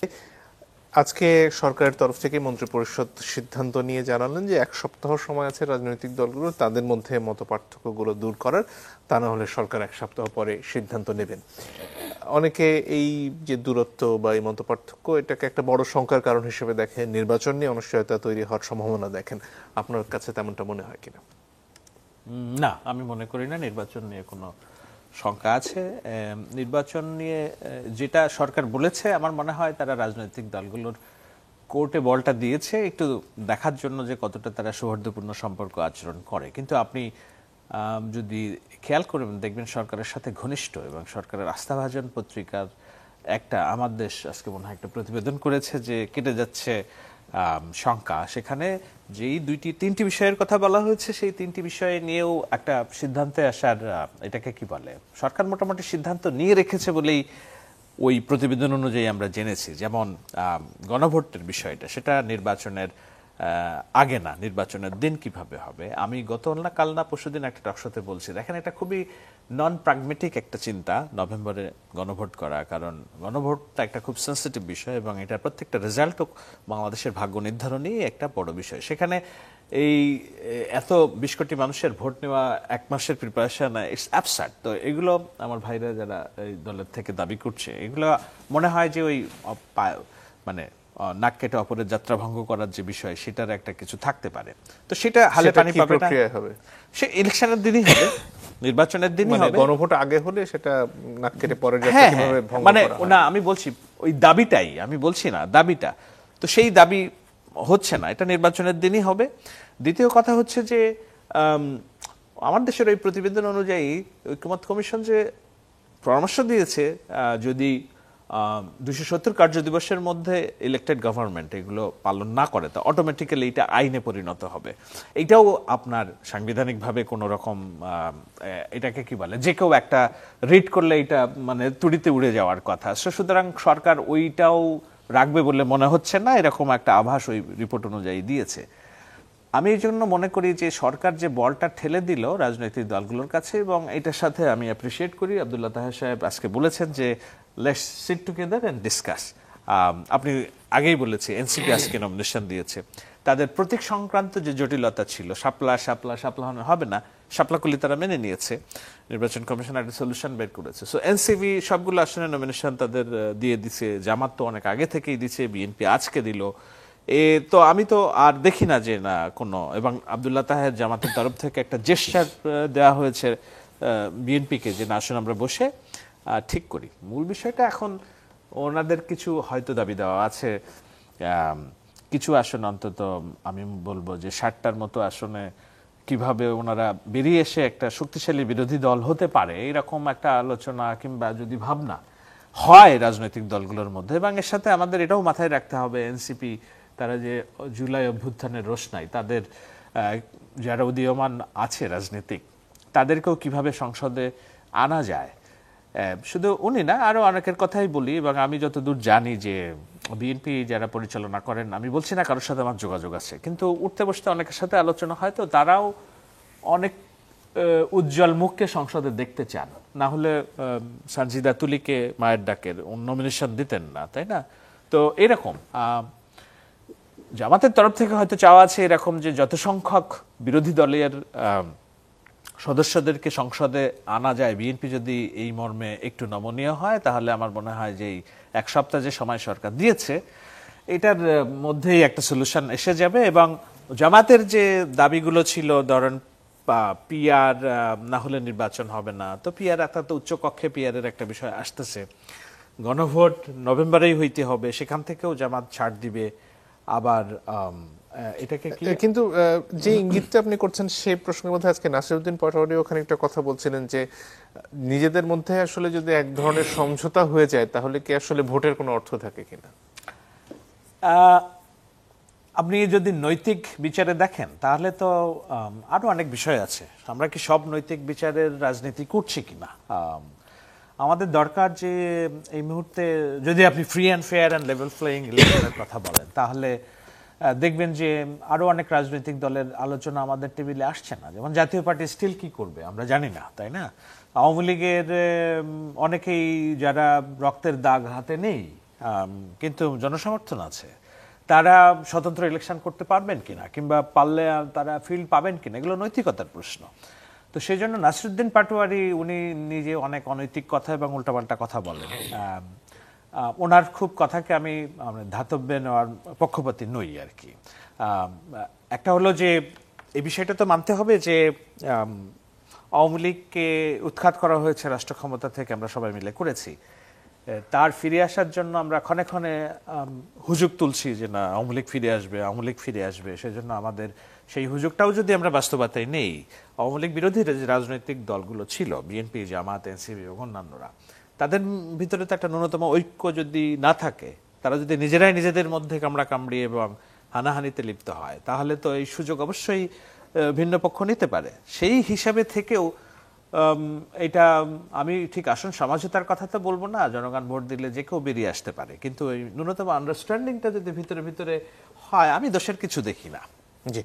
আজকে সরকারের তরফ থেকে মন্ত্রিপরিষদ সিদ্ধান্ত নিয়ে জানালেন যে 1 সপ্তাহ সময় আছে রাজনৈতিক দলগুলো তাদের মধ্যে মতপার্থক্যগুলো দূর করার, তা না হলে সরকার 1 সপ্তাহ পরে সিদ্ধান্ত নেবেন। অনেকে এই যে দূরত্ব বা এই মতপার্থক্য, এটাকে একটা বড় শঙ্কার কারণ হিসেবে দেখেন, নির্বাচন নিয়ে অনিশ্চয়তা তৈরি হওয়ার সম্ভাবনা দেখেন। আপনার কাছে তেমনটা মনে হয় কিনা? না, আমি মনে করি না নির্বাচন নিয়ে কোনো শঙ্কা আছে। নির্বাচন নিয়ে যেটা সরকার বলেছে, আমার মনে হয় তারা রাজনৈতিক দলগুলোর কোর্টে বলটা দিয়েছে একটু দেখার জন্য যে কতটা তারা সৌহার্দ্যপূর্ণ সম্পর্ক আচরণ করে। কিন্তু আপনি যদি খেয়াল করবেন, দেখবেন সরকারের সাথে ঘনিষ্ঠ এবং সরকারের আস্থাভাজন পত্রিকার একটা আমার দেশ আজকে মনে হয় একটা প্রতিবেদন করেছে যে কেটে যাচ্ছে শঙ্কা। সেখানে যেই 2-3টি বিষয়ের কথা বলা হয়েছে, সেই 3টি বিষয়ে নিয়েও একটা সিদ্ধান্তে আসার, এটাকে কি বলে, সরকার মোটামুটি সিদ্ধান্ত নিয়ে রেখেছে বলেই ওই প্রতিবেদন অনুযায়ী আমরা জেনেছি। যেমন গণভোটের বিষয়টা, সেটা নির্বাচনের আগে না, নির্বাচনের দিন কিভাবে হবে। আমি কাল না পরশুদিন একটা টকশোতে বলছি, দেখেন এটা খুবই নন প্রাগমেটিক একটা চিন্তা নভেম্বরে গণভোট করা, কারণ গণভোটটা একটা খুব সেন্সিটিভ বিষয় এবং এটা প্রত্যেকটা রেজাল্টও বাংলাদেশের ভাগ্য নির্ধারণী একটা বড় বিষয়। সেখানে এই এত 20 কোটি মানুষের ভোট নেওয়া 1 মাসের প্রিপারেশন, ইটস অ্যাবসার্ড। তো এগুলো আমার ভাইরা যারা এই দলের থেকে দাবি করছে, এগুলো মনে হয় যে ওই মানে নাক কেটে অপরের যাত্রা ভঙ্গ করার যে বিষয় সেটার একটা কিছু থাকতে পারে। তো সেটা হালে সেটা পানি কি পাবে না, প্রক্রিয়া হবে? সে ইলেকশনের দিনই হবে, নির্বাচনের দিনই মানে হবে। গণভোট আগে হলে সেটা নাক কেটে পরের যাত্রা হ্যাঁ, কিভাবে ভঙ্গ মানে করা হয়? না আমি বলছি ওই দাবিটাই, আমি বলছি না দাবিটা, তো সেই দাবি হচ্ছে না, এটা নির্বাচনের দিনই হবে। দ্বিতীয় কথা হচ্ছে যে আমার দেশের ওই প্রতিবেদন অনুযায়ী ঐকমত্য কমিশন যে পরামর্শ দিয়েছে যদি 270 কার্য দিবসের মধ্যে ইলেক্টেড গভর্নমেন্ট এগুলো পালন না করে তো অটোমেটিক্যালি এটা আইনে পরিণত হবে। এটাও আপনার সাংবিধানিকভাবে কোনো রকম এটাকে কি বলে, যে কেউ একটা রিড করলে এটা মানে তুড়িতে উড়ে যাওয়ার কথা। সুতরাং সরকার ওইটাও রাখবে বলে মনে হচ্ছে না, এরকম একটা আভাস ওই রিপোর্ট অনুযায়ী দিয়েছে। আমি এই জন্য মনে করি যে সরকার যে বলটা ঠেলে দিল রাজনৈতিক দলগুলোর কাছে, এবং এটার সাথে আমি অ্যাপ্রিসিয়েট করি আব্দুল্লাহ তাহের সাহেব আজকে বলেছেন যে let's sit together and discuss. আপনি আগেই বলেছি এনসিপি আজকে নমিনেশন দিয়েছে, তাদের প্রতীক সংক্রান্ত যে জটিলতা ছিল, শাপলা হবে না, শাপলাকুলি তারা মেনে নিয়েছে, নির্বাচন কমিশন একটা সলিউশন বের করেছে। সো এনসিপি সবগুলো আসনে নমিনেশন তাদের দিয়ে দিছে, জামাত তো অনেক আগে থেকেই দিছে, বিএনপি আজকে দিল। তো আমি তো আর দেখি না যে না কোনো, এবং আব্দুল্লাহ তাহের জামাতের তরফ থেকে একটা জেস্চার দেওয়া হয়েছে বিএনপিকে যে না আসলে আমরা বসে ঠিক করি। মূল বিষয়টা এখন ওনাদের কিছু হয়তো দাবি দেওয়া আছে, কিছু আসন অন্তত আমি বলবো যে 60টার মতো আসনে কিভাবে ওনারা বেরিয়ে এসে একটা শক্তিশালী বিরোধী দল হতে পারে এরকম একটা আলোচনা কিংবা যদি ভাবনা হয় রাজনৈতিক দলগুলোর মধ্যে। এবং এর সাথে আমাদের এটাও মাথায় রাখতে হবে এনসিপি তারা যে জুলাই অভ্যুত্থানের রোশনাই তাদের যারা উদীয়মান আছে রাজনীতিক তাদেরকেও কিভাবে সংসদে আনা যায়। শুধু উনি না, আরো অনেকের কথাই বলি, এবং আমি যতদূর জানি যে বিএনপি যারা পরিচালনা করেন, আমি বলছি না কারোর সাথে আমার যোগাযোগ আছে, কিন্তু উঠতে বসতে অনেকের সাথে আলোচনা হয়, তো তারাও অনেক উজ্জ্বল মুখকে সংসদে দেখতে চান, না হলে সানজিদা তুলিকে মায়ের ডাকের নমিনেশন দিতেন না, তাই না? তো এরকম জামাতের তরফ থেকে হয়তো চাওয়া আছে এরকম যে যত সংখ্যক বিরোধী দলের সদস্যদেরকে সংসদে আনা যায়, বিএনপি যদি এই মর্মে একটু নমনীয় হয় তাহলে আমার মনে হয় যে এক সপ্তাহ যে সময় সরকার দিয়েছে এটার মধ্যেই একটা সলিউশন এসে যাবে। এবং জামাতের যে দাবিগুলো ছিল, ধরেন পিআর না হলে নির্বাচন হবে না, তো পিআর একটা তো উচ্চকক্ষে পিআরের একটা বিষয় আসতেছে, গণভোট নভেম্বরেই হইতে হবে, সেখান থেকেও জামাত ছাড় দিবে। আবার এটাকে কিন্তু যে ইঙ্গিতটা আপনি করছেন সেই প্রসঙ্গের মধ্যে আজকে নাসিরউদ্দিন পাটোয়ারি ওখানে একটা কথা বলছিলেন যে নিজেদের মধ্যে আসলে যদি এক ধরনের সমঝোতা হয়ে যায় তাহলে কি আসলে ভোটের কোনো অর্থ থাকে কিনা? আপনি যদি নৈতিক বিচারে দেখেন তাহলে তো আরো অনেক বিষয় আছে, আমরা কি সব নৈতিক বিচারের রাজনীতি করছি কিনা। আমাদের দরকার যে এই মুহূর্তে যদি আপনি free and fair and level playing ইলেকশনের কথা বলেন তাহলে দেখবেন যে আরো অনেক রাজনৈতিক দলের আলোচনা আমাদের টেবিলে আসছে না। যেমন জাতীয় পার্টি স্টিল কি করবে আমরা জানি না, তাই না? আওয়ামী লীগের অনেকেই যারা রক্তের দাগ হাতে নেই কিন্তু জনসমর্থন আছে, তারা স্বতন্ত্র ইলেকশন করতে পারবেন কিনা, কিংবা পারলে তারা ফিল্ড পাবেন কিনা, এগুলো নৈতিকতার প্রশ্ন। তো সেই জন্য নাসিরউদ্দিন পাটোয়ারি উনি নিজে অনেক অনৈতিক কথা এবং উল্টাপাল্টা কথা বলেন। ওনার খুব কথাকে আমি ধাতব্যে নেওয়ার পক্ষপাতী নই আর কি। একটা হলো যে এই বিষয়টা তো মানতে হবে যে আওয়ামী লীগকে উৎখাত করা হয়েছে রাষ্ট্র ক্ষমতা থেকে, আমরা সবাই মিলে করেছি। তার ফিরে আসার জন্য আমরা ক্ষণে ক্ষণে হুজুগ তুলছি যে না আওয়ামী লীগ ফিরে আসবে, আওয়ামী লীগ ফিরে আসবে। সেজন্য আমাদের সেই হুজুগটাও যদি আমরা বাস্তবতায় নেই, আওয়ামী লীগ বিরোধী যে রাজনৈতিক দলগুলো ছিল, বিএনপি, জামাত, এনসিপি এবং অন্যান্যরা, তাদের ভিতরে তো একটা ন্যূনতম ঐক্য যদি না থাকে, তারা যদি নিজেরাই নিজেদের মধ্যে কামড়ি এবং হানাহানিতে লিপ্ত হয়, তাহলে তো এই সুযোগ অবশ্যই ভিন্ন পক্ষ নিতে পারে। সেই হিসাবে থেকেও এটা আমি ঠিক আসন সমঝোতার কথা তো বলবো না, জনগণ ভোট দিলে যে কেউ বেরিয়ে আসতে পারে, কিন্তু এই ন্যূনতম আন্ডারস্ট্যান্ডিংটা যদি ভিতরে ভিতরে হয় আমি দোষের কিছু দেখি না। জি,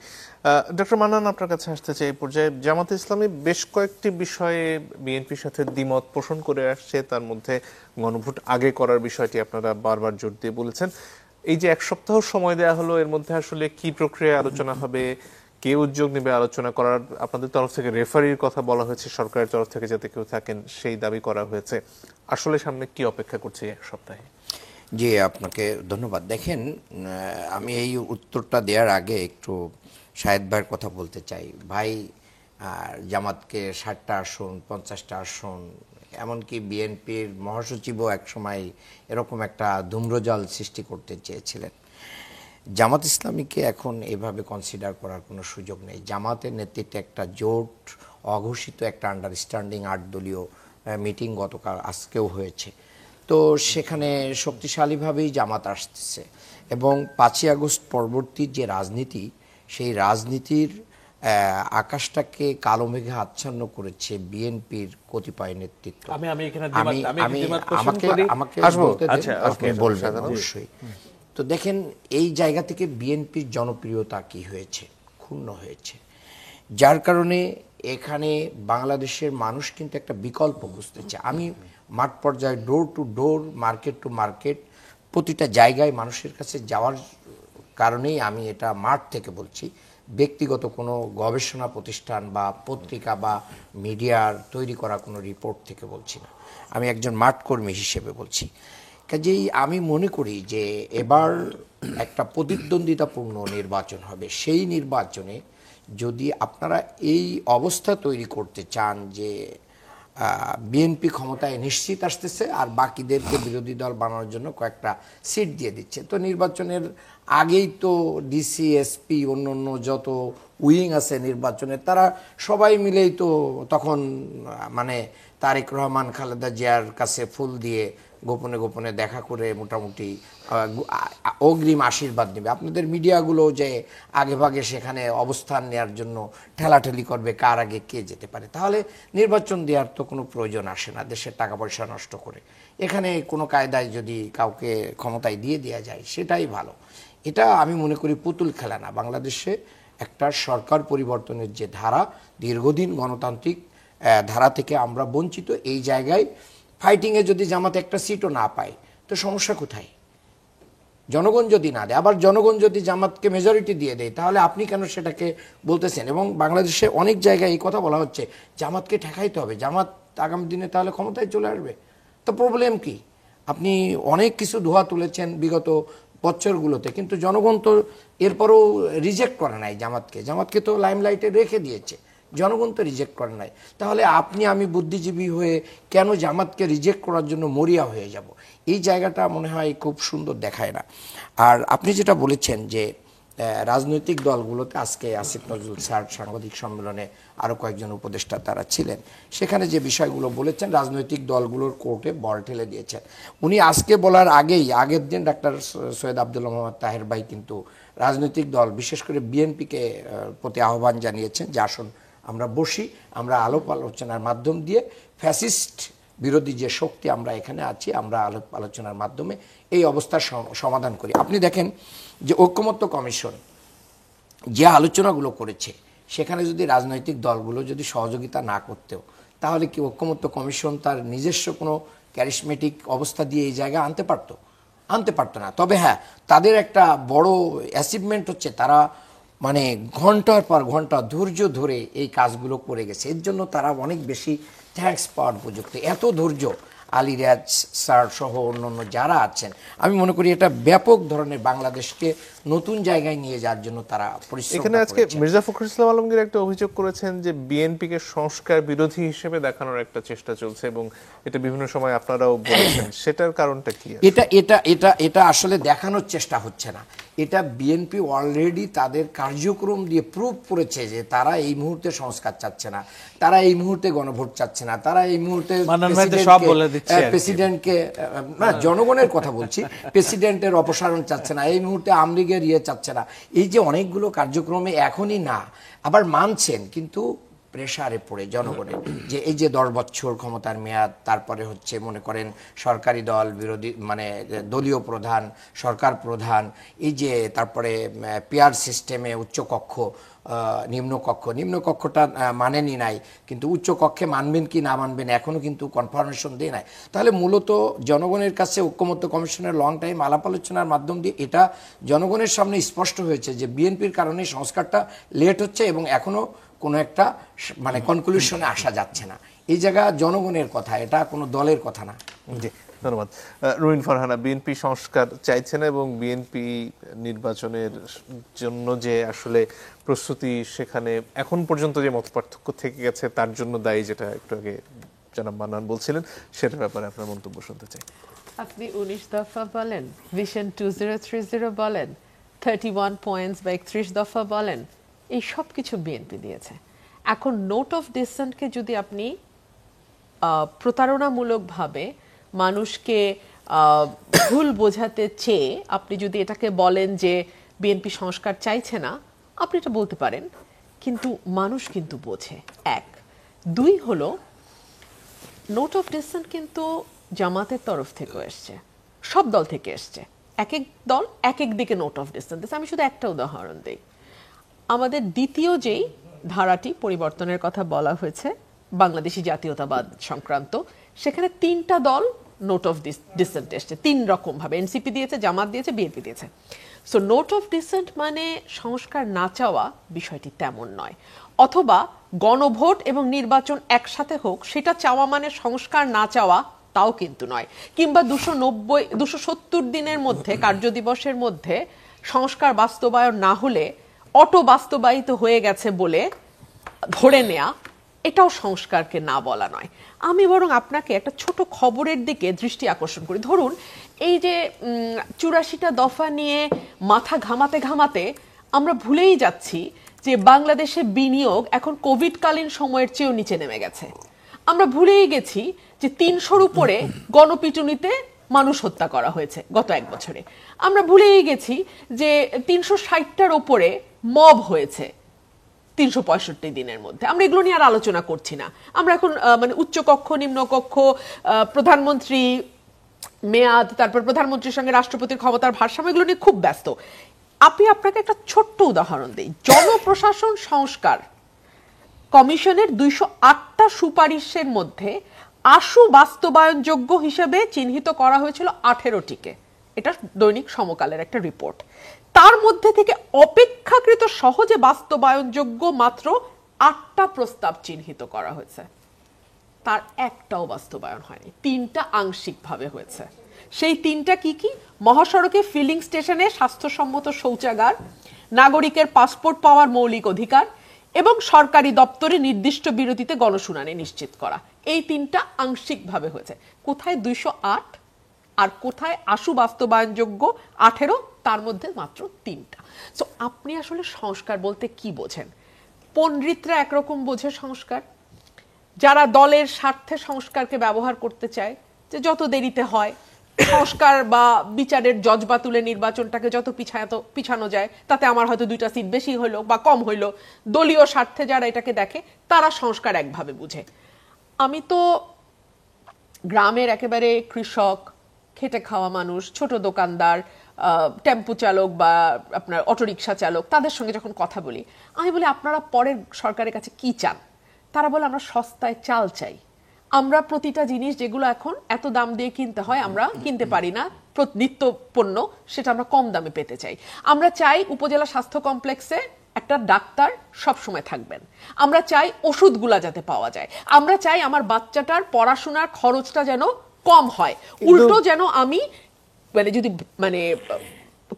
ডক্টর মান্নান আপনার কাছে আসতে চাই। এই পর্যায়ে জামাতে ইসলামী বেশ কয়েকটি বিষয়ে বিএনপির সাথে দ্বিমত পোষণ করে আসছে, তার মধ্যে গণভোট আগে করার বিষয়টি আপনারা বারবার জোর দিয়ে বলেছেন। এই যে এক সপ্তাহ সময় দেওয়া হলো, এর মধ্যে আসলে কি প্রক্রিয়া আলোচনা হবে, কে উদ্যোগ নেবে আলোচনা করার? আপনাদের তরফ থেকে রেফারির কথা বলা হয়েছে, সরকারের তরফ থেকে যাতে কেউ থাকেন সেই দাবি করা হয়েছে। আসলে সামনে কি অপেক্ষা করছে এক সপ্তাহে? জি, আপনাকে ধন্যবাদ। দেখেন, আমি এই উত্তরটা দেওয়ার আগে একটু শাহেদ ভাইয়ের কথা বলতে চাই। ভাই জামাতকে 60টা আসন, 50টা আসন, এমনকি বিএনপির মহাসচিবও একসময় এরকম একটা ধূম্রজাল সৃষ্টি করতে চেয়েছিলেন। জামাত ইসলামীকে এখন এভাবে কনসিডার করার কোনো সুযোগ নেই। জামাতের নেতৃত্বে একটা জোট, অঘোষিত একটা আন্ডারস্ট্যান্ডিং 8 দলীয় মিটিং গতকাল আজকেও হয়েছে। তো সেখানে শক্তিশালীভাবেই জামাত আসতেছে এবং 5ই আগস্ট পরবর্তী যে রাজনীতি, সেই রাজনীতির আকাশটাকে কালো মেঘে আচ্ছন্ন করেছে বিএনপির কতিপয় নেতৃত্ব। আমি এখানে দ্বিমত পোষণ করি। আমাকে আসবো। বলতে দেন, আচ্ছা, আপনি ওকে, বলবেন অবশ্যই। তো দেখেন, এই জায়গা থেকে বিএনপির জনপ্রিয়তা কি হয়েছে, ক্ষুণ্ণ হয়েছে, যার কারণে এখানে বাংলাদেশের মানুষ কিন্তু একটা বিকল্প বুঝতেছে। আমি মাঠ পর্যায়ে, door to door, market to market, প্রতিটা জায়গায় মানুষের কাছে যাওয়ার কারণেই আমি এটা মাঠ থেকে বলছি, ব্যক্তিগত কোনো গবেষণা প্রতিষ্ঠান বা পত্রিকা বা মিডিয়ার তৈরি করা কোনো রিপোর্ট থেকে বলছি না, আমি একজন মাঠকর্মী হিসেবে বলছি। কাজেই আমি মনে করি যে এবার একটা প্রতিদ্বন্দ্বিতাপূর্ণ নির্বাচন হবে। সেই নির্বাচনে যদি আপনারা এই অবস্থা তৈরি করতে চান যে বিএনপি ক্ষমতায় নিশ্চিত আসতেছে আর বাকিদেরকে বিরোধী দল বানানোর জন্য কয়েকটা সিট দিয়ে দিচ্ছে, তো নির্বাচনের আগেই তো ডিসি, এসপি, অন্য যত উইং আছে নির্বাচনে, তারা সবাই মিলেই তো তখন মানে তারেক রহমান, খালেদা জিয়ার কাছে ফুল দিয়ে গোপনে গোপনে দেখা করে মোটামুটি অগ্রিম আশীর্বাদ নেবে। আপনাদের মিডিয়াগুলো যে আগে ভাগে সেখানে অবস্থান নেওয়ার জন্য ঠেলাঠেলি করবে কার আগে কে যেতে পারে, তাহলে নির্বাচন দেওয়ার তো কোনো প্রয়োজন আসে না দেশের টাকা পয়সা নষ্ট করে। এখানে কোনো কায়দায় যদি কাউকে ক্ষমতায় দিয়ে দেওয়া যায় সেটাই ভালো। এটা আমি মনে করি পুতুল খেলা না। বাংলাদেশে একটা সরকার পরিবর্তনের যে ধারা, দীর্ঘদিন গণতান্ত্রিক ধারা থেকে আমরা বঞ্চিত। এই জায়গায় ফাইটিংয়ে যদি জামাত একটা সিটও না পায় তো সমস্যা কোথায়? জনগণ যদি না দেয়, আবার জনগণ যদি জামাতকে মেজরিটি দিয়ে দেয়, তাহলে আপনি কেন সেটাকে বলতেছেন? এবং বাংলাদেশে অনেক জায়গায় এই কথা বলা হচ্ছে জামাতকে ঠেকাইতে হবে, জামাত আগামী দিনে তাহলে ক্ষমতায় চলে আসবে। তো প্রবলেম কি? আপনি অনেক কিছু ধোয়া তুলেছেন বিগত বছরগুলোতে, কিন্তু জনগণ তো এরপরও রিজেক্ট করে নাই জামাতকে। জামাতকে তো লাইমলাইটে রেখে দিয়েছে, জনগণ তো রিজেক্ট করে নাই। তাহলে আপনি আমি বুদ্ধিজীবী হয়ে কেন জামাতকে রিজেক্ট করার জন্য মরিয়া হয়ে যাব? এই জায়গাটা মনে হয় খুব সুন্দর দেখায় না। আর আপনি যেটা বলেছেন যে রাজনৈতিক দলগুলোতে, আজকে আসিফ নজরুল স্যার সাংবাদিক সম্মেলনে আরও কয়েকজন উপদেষ্টা তারা ছিলেন, সেখানে যে বিষয়গুলো বলেছেন রাজনৈতিক দলগুলোর কোর্টে বল ঠেলে দিয়েছেন। উনি আজকে বলার আগের দিন ডাক্তার সৈয়দ আব্দুল্লাহ মোহাম্মদ তাহের ভাই কিন্তু রাজনৈতিক দল, বিশেষ করে বিএনপিকে প্রতি আহ্বান জানিয়েছেন যে আসুন আমরা বসি, আমরা আলাপ আলোচনার মাধ্যম দিয়ে ফ্যাসিস্ট বিরোধী যে শক্তি আমরা এখানে আছি, আমরা আলাপ আলোচনার মাধ্যমে এই অবস্থার সমাধান করি। আপনি দেখেন যে ঐকমত্য কমিশন যে আলোচনাগুলো করেছে, সেখানে যদি রাজনৈতিক দলগুলো যদি সহযোগিতা না করতেও, তাহলে কি ঐকমত্য কমিশন তার নিজস্ব কোনো ক্যারিসমেটিক অবস্থা দিয়ে এই জায়গায় আনতে পারতো না। তবে হ্যাঁ, তাদের একটা বড় অ্যাচিভমেন্ট হচ্ছে তারা মানে ঘন্টার পর ঘন্টা ধৈর্য ধরে এই কাজগুলো করে গেছে। এর জন্য তারা অনেক বেশি থ্যাঙ্কস পাওয়ার উপযুক্ত। এত ধৈর্য আলী রিয়াজ স্যার সহ অন্যান্য যারা আছেন, আমি মনে করি এটা ব্যাপক ধরনের বাংলাদেশকে নতুন জায়গায় নিয়ে যাওয়ার জন্য তারা পরিশ্রম করেছেন। এখানে আজকে মির্জা ফখরুল ইসলাম আলমগীর একটা অভিযোগ করেছেন যে বিএনপিকে সংস্কার বিরোধী হিসেবে দেখানোর একটা চেষ্টা চলছে, এবং এটা বিভিন্ন সময় আপনারাও বলেছেন, সেটার কারণটা কি? এটা আসলে দেখানোর চেষ্টা হচ্ছে না। এটা বিএনপি অলরেডি তাদের কার্যক্রম দিয়ে প্রুভ করেছে যে তারা এই মুহূর্তে সংস্কার চাচ্ছে না, তারা এই মুহূর্তে গণভোট চাচ্ছে না, তারা এই মুহূর্তে প্রেসিডেন্টকে না, জনগণের কথা বলছি, প্রেসিডেন্টের অপসারণ চাচ্ছে না, এই মুহূর্তে আওয়ামী লীগের চাচ্ছে না। এই যে অনেকগুলো কার্যক্রমে এখনই না, আবার মানছেন কিন্তু প্রেসারে পড়ে জনগণের, যে এই যে 10 বছর ক্ষমতার মেয়াদ, তারপরে হচ্ছে মনে করেন সরকারি দল বিরোধী মানে দলীয় প্রধান, সরকার প্রধান, এই যে তারপরে পিয়ার সিস্টেমে উচ্চকক্ষ নিম্নকক্ষটা মানেনি নাই, কিন্তু উচ্চকক্ষে মানবেন কি না মানবেন এখনো কিন্তু কনফার্মেশন দিয়ে নাই। তাহলে মূলত জনগণের কাছে ঐকমত্য কমিশনের লং টাইম আলাপ আলোচনার মাধ্যম দিয়ে এটা জনগণের সামনে স্পষ্ট হয়েছে যে বিএনপির কারণে সংস্কারটা লেট হচ্ছে এবং এখনো কোনো একটা মানে কনক্লুশনে আসা যাচ্ছে না। এই জায়গা জনগণের কথা, এটা কোনো দলের কথা না। জি, ধন্যবাদ। রুইন ফারহানা, বিএনপি সংস্কার চাইছে না এবং বিএনপি নির্বাচনের জন্য যে আসলে প্রস্তুতি সেখানে এখন পর্যন্ত যে মত পার্থক্য থেকে গেছে তার জন্য দায়ী, যেটা একটু আগে জনাব মান্নান বলছিলেন, সেটার ব্যাপারে আপনার মন্তব্য শুনতে চাই। আপনি 19 দফা বলেন, ভিশন 2030 বলেন, 31 পয়েন্টস বা 31 দফা বলেন, এই সব কিছু বিএনপি দিয়েছে। এখন নোট অফ ডিসেন্টকে যদি আপনি প্রতারণামূলকভাবে মানুষকে ভুল বোঝাতে চেয়ে আপনি যদি এটাকে বলেন যে বিএনপি সংস্কার চাইছে না, আপনি এটা বলতে পারেন, কিন্তু মানুষ কিন্তু বোঝে। এক, দুই হলো নোট অফ ডিসেন্ট কিন্তু জামাতের তরফ থেকে এসছে, সব দল থেকে এসছে, এক এক দল এক এক দিকে নোট অফ ডিসেন্ট দিচ্ছে। আমি শুধু একটা উদাহরণ দিই, আমাদের দ্বিতীয় যেই ধারাটি পরিবর্তনের কথা বলা হয়েছে বাংলাদেশি জাতীয়তাবাদ সংক্রান্ত, সেখানে 3টা দল নোট অফ ডিসেন্ট এসছে 3 রকম ভাবে, এনসিপি দিয়েছে, জামাত দিয়েছে, বিএনপি দিয়েছে। সো নোট অফ ডিসেন্ট মানে সংস্কার না চাওয়া বিষয়টি তেমন নয়, অথবা গণভোট এবং নির্বাচন একসাথে হোক সেটা চাওয়া মানে সংস্কার না চাওয়া তাও কিন্তু নয়, কিংবা 270 দিনের মধ্যে কার্যদিবসের মধ্যে সংস্কার বাস্তবায়ন না হলে অটো বাস্তবায়িত হয়ে গেছে বলে ধরে নেয়া, এটাও সংস্কারকে না বলা নয়। আমি বরং আপনাকে একটা ছোট খবরের দিকে দৃষ্টি আকর্ষণ করি। ধরুন এই যে 84টা দফা নিয়ে মাথা ঘামাতে ঘামাতে আমরা ভুলেই যাচ্ছি যে বাংলাদেশে বিনিয়োগ এখন কোভিডকালীন সময়ের চেয়েও নিচে নেমে গেছে। আমরা ভুলেই গেছি যে 300-র উপরে গণপিটুনিতে মানুষ হত্যা করা হয়েছে গত 1 বছরে। আমরা ভুলেই গেছি যে 360টার উপরে মব হয়েছে 365 দিনের মধ্যে। আমরা এগুলো নিয়ে আর আলোচনা করছি না। আমরা এখন মানে উচ্চকক্ষ নিম্নকক্ষ, প্রধানমন্ত্রী মেয়াদ, তারপর প্রধানমন্ত্রীর সঙ্গে রাষ্ট্রপতির ক্ষমতার ভারসাম্য, এগুলো নিয়ে খুব ব্যস্ত। আপনাকে একটা ছোট্ট উদাহরণ দিই। জনপ্রশাসন সংস্কার কমিশনের 208টা সুপারিশের মধ্যে আশু বাস্তবায়নযোগ্য হিসেবে চিহ্নিত করা হয়েছিল 18টিকে। এটা দৈনিক সমকালের একটা রিপোর্ট। তার মধ্যে থেকে অপেক্ষাকৃত সহজে বাস্তবায়নযোগ্য মাত্র 8টা প্রস্তাব চিহ্নিত করা হয়েছে, তার একটাও বাস্তবায়ন হয়নি, 3টা আংশিকভাবে হয়েছে। সেই 3টা কি কি? মহাসড়কে ফিলিং স্টেশনে স্বাস্থ্যসম্মত শৌচাগার, নাগরিকের পাসপোর্ট পাওয়ার মৌলিক অধিকার এবং সরকারি দপ্তরে নির্দিষ্ট বিরতিতে গণশুনানি নিশ্চিত করা। এই 3টা আংশিকভাবে হয়েছে। কোথায় 208 আর কোথায় আশু বাস্তবায়নযোগ্য 18? তার মধ্যে মাত্র 3টা। সো আপনি আসলে সংস্কার বলতে কি বোঝেন? পণ্ডিতরা একরকম বোঝে সংস্কার, যারা দলের স্বার্থে সংস্কারকে ব্যবহার করতে চায়, যে যত দেরিতে হয় সংস্কার বা বিচারের জজবা তুলে নির্বাচনটাকে যত পিছানো যায় তাতে আমার হয়তো 2টা সিট বেশি হইলো বা কম হইলো, দলীয় স্বার্থে যারা এটাকে দেখে তারা সংস্কার একভাবে বুঝে। আমি তো গ্রামের একেবারে কৃষক, খেটে খাওয়া মানুষ, ছোট দোকানদার, টেম্পু চালক বা আপনার অটোরিকশা চালক, তাদের সঙ্গে যখন কথা বলি, আমি বলি আপনারা পরের সরকারের কাছে কি চান? তারা বলে আমরা সস্তায় চাল চাই, আমরা প্রতিটা জিনিস যেগুলো এখন এত দাম দিয়ে কিনতে হয় আমরা কিনতে পারি না, নিত্য পণ্য, সেটা আমরা কম দামে পেতে চাই। আমরা চাই উপজেলা স্বাস্থ্য কমপ্লেক্সে একটা ডাক্তার সব সময় থাকবেন, আমরা চাই ওষুধগুলা যাতে পাওয়া যায়, আমরা চাই আমার বাচ্চাটার পড়াশোনার খরচটা যেন কম হয়, উল্টো যেন আমি মানে যদি মানে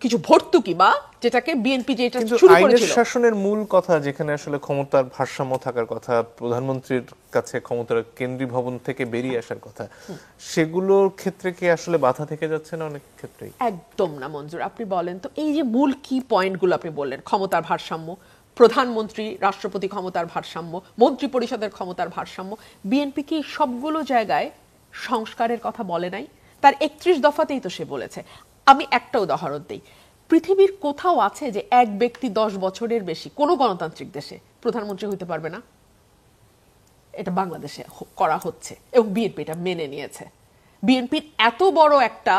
কিছু ভর্তুকি বা যেটাকে বিএনপি যেটা শুরু করেছিল, আইনের শাসনের মূল কথা যেখানে আসলে ক্ষমতার ভারসাম্য থাকার কথা, প্রধানমন্ত্রীর কাছে ক্ষমতার কেন্দ্রীয় ভবন থেকে বেরিয়ে আসার কথা, সেগুলোর ক্ষেত্রে কি আসলে বাধা থেকে যাচ্ছে না অনেক ক্ষেত্রেই? একদম না মঞ্জুর। আপনি বলেন তো, এই যে মূল কি পয়েন্টগুলো আপনি বললেন, ক্ষমতার ভারসাম্য, প্রধানমন্ত্রী রাষ্ট্রপতি ক্ষমতার ভারসাম্য, মন্ত্রী পরিষদের ক্ষমতার ভারসাম্য, বিএনপি কি সবগুলো জায়গায় সংস্কারের কথা বলে নাই? তার 31 দফাতেই তো সে বলেছে। আমি একটা উদাহরণ দিই, পৃথিবীর কোথাও আছে যে এক ব্যক্তি 10 বছরের বেশি কোনো গণতান্ত্রিক দেশে প্রধানমন্ত্রী হইতে পারবে না? এটা বাংলাদেশে করা হচ্ছে এবং বিএনপি এটা মেনে নিয়েছে। বিএনপির এত বড় একটা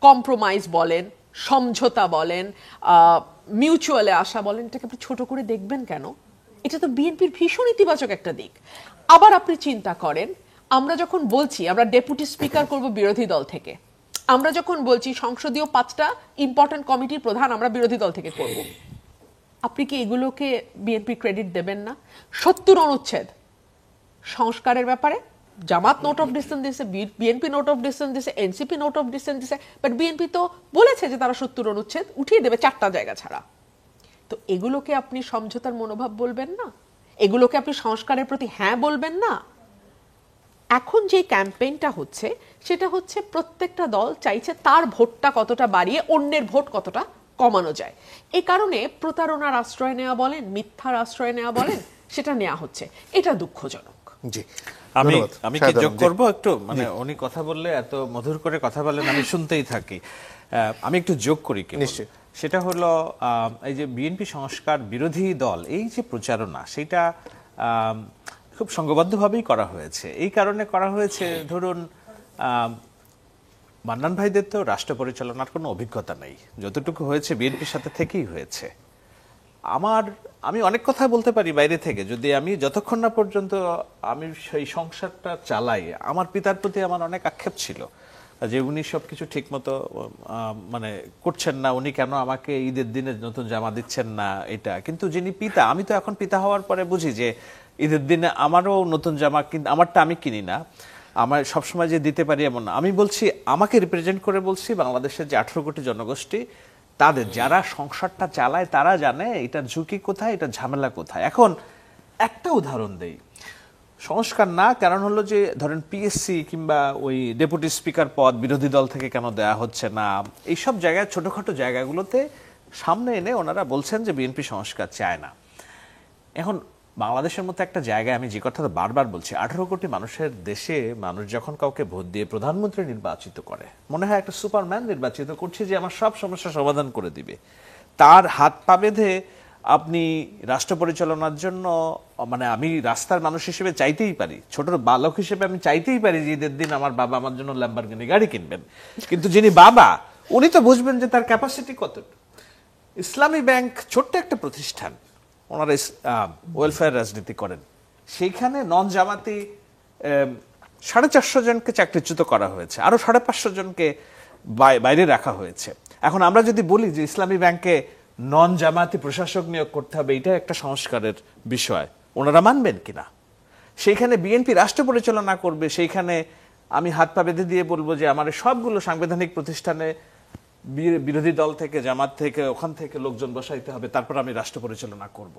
কম্প্রোমাইজ বলেন, সমঝোতা বলেন, মিউচুয়ালে আসা বলেন, এটাকে আপনি ছোট করে দেখবেন কেন? এটা তো বিএনপির ভীষণ ইতিবাচক একটা দিক। আবার আপনি চিন্তা করেন, আমরা যখন বলছি আমরা ডেপুটি স্পিকার করব বিরোধী দল থেকে, আমরা যখন বলছি সংসদীয় 5টা ইম্পর্টেন্ট কমিটির প্রধান আমরা বিরোধী দল থেকে করব, আপনি কি এগুলোকে বিএনপি ক্রেডিট দেবেন না? 70 অনুচ্ছেদ সংস্কারের ব্যাপারে জামাত নোট অফ ডিসেন্ট দিছে, বিএনপি নোট অফ ডিসেন্ট দিছে, এনসিপি নোট অফ ডিসেন্ট দিছে, বাট বিএনপি তো বলেছে যে তারা 70 অনুচ্ছেদ উঠিয়ে দেবে 4টা জায়গা ছাড়া। তো এগুলোকে আপনি সমঝোতার মনোভাব বলবেন না? এগুলোকে আপনি সংস্কারের প্রতি হ্যাঁ বলবেন না? এখন যে ক্যাম্পেইনটা হচ্ছে সেটা হচ্ছে প্রত্যেকটা দল চাইছে তার ভোটটা কতটা বাড়িয়ে অন্যের ভোট কতটা কমানো যায়। এই কারণে প্রতারণার আশ্রয় নেওয়া বলেন, মিথ্যার আশ্রয় নেওয়া বলেন, সেটা নেওয়া হচ্ছে। এটা দুঃখজনক। জি, আমি ধন্যবাদ। আমি কি শাহেদ যোগ আলম, জি। করব একটু, মানে উনি কথা বললে এত মধুর করে কথা বলেন, আমি শুনতেই থাকি। আমি একটু যোগ করি কেবল। নিশ্চয়ই। সেটা হলো এই যে বিএনপি সংস্কার বিরোধী দল, এই যে প্রচারণা, সেটা খুব সংঘবদ্ধভাবেই করা হয়েছে। এই কারণে করা হয়েছে, ধরুন মান্নান ভাইদের তো রাষ্ট্র পরিচালনার কোনো অভিজ্ঞতা নেই, যতটুকু হয়েছে বিএনপির সাথে থেকেই হয়েছে। আমি অনেক কথা বলতে পারি বাইরে থেকে, যদি আমি যতক্ষণ না পর্যন্ত আমি সেই সংসারটা চালাই, আমার পিতার প্রতি আমার অনেক আক্ষেপ ছিল যে উনি সবকিছু ঠিক মতো মানে করছেন না, উনি কেন আমাকে ঈদের দিনে নতুন জামা দিচ্ছেন না, এটা। কিন্তু যিনি পিতা, আমি তো এখন পিতা হওয়ার পরে বুঝি যে ঈদের দিনে আমারও নতুন জামা, কিন্তু আমারটা আমি কিনি না, আমার সবসময় যে দিতে পারি এমন না। আমি বলছি, আমাকে রিপ্রেজেন্ট করে বলছি, বাংলাদেশের যে 18 কোটি জনগোষ্ঠী, তাদের যারা সংসারটা চালায় তারা জানে এটার ঝুঁকি কোথায়, এটা ঝামেলা কোথায়। এখন একটা উদাহরণ দেই, সংস্কার না, কারণ হলো যে ধরেন পিএসসি কিংবা ওই ডেপুটি স্পিকার পদ বিরোধী দল থেকে কেন দেয়া হচ্ছে না, এইসব জায়গায়, ছোটখাটো জায়গাগুলোতে সামনে এনে ওনারা বলছেন যে বিএনপি সংস্কার চায় না। এখন বাংলাদেশের মতো একটা জায়গায়, আমি যে কথাটা বারবার বলছি, 18 কোটি মানুষের দেশে মানুষ যখন কাউকে ভোট দিয়ে প্রধানমন্ত্রী নির্বাচিত করে, মনে হয় একটা সুপারম্যান নির্বাচিত করছে যে আমার সব সমস্যা সমাধান করে দিবে। তার হাত পা বেঁধে আপনি রাষ্ট্র পরিচালনার জন্য, মানে আমি রাস্তার মানুষ হিসেবে চাইতেই পারি, ছোট বালক হিসেবে আমি চাইতেই পারি যে ঈদের দিন আমার বাবা আমার জন্য ল্যাম্বরগিনি গাড়ি কিনবেন, কিন্তু যিনি বাবা উনি তো বুঝবেন যে তার ক্যাপাসিটি কতটুকু। ইসলামী ব্যাংক ছোট্ট একটা প্রতিষ্ঠান, ওনারা ওয়েলফেয়ার রাজনীতি করেন, সেইখানে নন জামাতি 450 জনকে চাকরিচ্যুত করা হয়েছে, আরো 550 জনকে বাইরে রাখা হয়েছে। এখন আমরা যদি বলি যে ইসলামী ব্যাংকে নন জামাতি প্রশাসক নিয়োগ করতে হবে, এটা একটা সংস্কারের বিষয়, ওনারা মানবেন কিনা? সেইখানে বিএনপি রাষ্ট্র পরিচালনা করবে, সেইখানে আমি হাত পা বেঁধে দিয়ে বলবো যে আমার সবগুলো সাংবিধানিক প্রতিষ্ঠানে বিরোধী দল থেকে, জামাত থেকে, ওখান থেকে লোকজন বসাইতে হবে, তারপর আমি রাষ্ট্র পরিচালনা করব।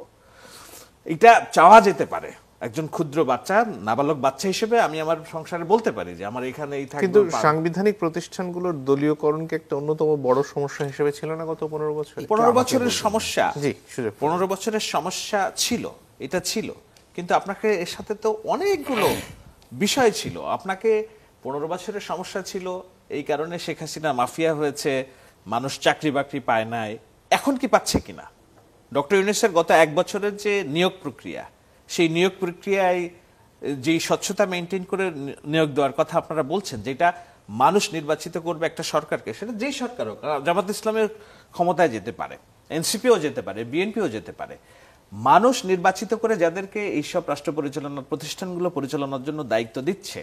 এটা চাওয়া যেতে পারে। একজন ক্ষুদ্র বাচ্চা, নাবালক বাচ্চা হিসেবে আমি আমার সংসারে বলতে পারি যে আমার এখানে এই থাকবে। কিন্তু সাংবিধানিক প্রতিষ্ঠানগুলোর দলীয়করণকে একটা অন্যতম বড় সমস্যা হিসেবে ছিল না গত 15 বছর? 15 বছরের সমস্যা, জি, সুযোগ 15 বছরের সমস্যা ছিল, এটা ছিল, কিন্তু আপনাকে এর সাথে তো অনেকগুলো বিষয় ছিল। আপনাকে 15 বছরের সমস্যা ছিল, এই কারণে শেখ হাসিনা মাফিয়া হয়েছে, মানুষ চাকরি বাকরি পায় নাই। এখন কি পাচ্ছে কিনা? ডক্টর ইউনূসের গত 1 বছরের যে নিয়োগ প্রক্রিয়া, সেই নিয়োগ প্রক্রিয়ায় যে স্বচ্ছতা মেনটেন করে নিয়োগ দেওয়ার কথা আপনারা বলছেন, যেটা মানুষ নির্বাচিত করবে একটা সরকারকে, সেটা যেই সরকার হোক, জামাত ইসলামের ক্ষমতায় যেতে পারে, এনসিপিও যেতে পারে, বিএনপিও যেতে পারে, মানুষ নির্বাচিত করে যাদেরকে এইসব রাষ্ট্র পরিচালনার প্রতিষ্ঠানগুলো পরিচালনার জন্য দায়িত্ব দিচ্ছে,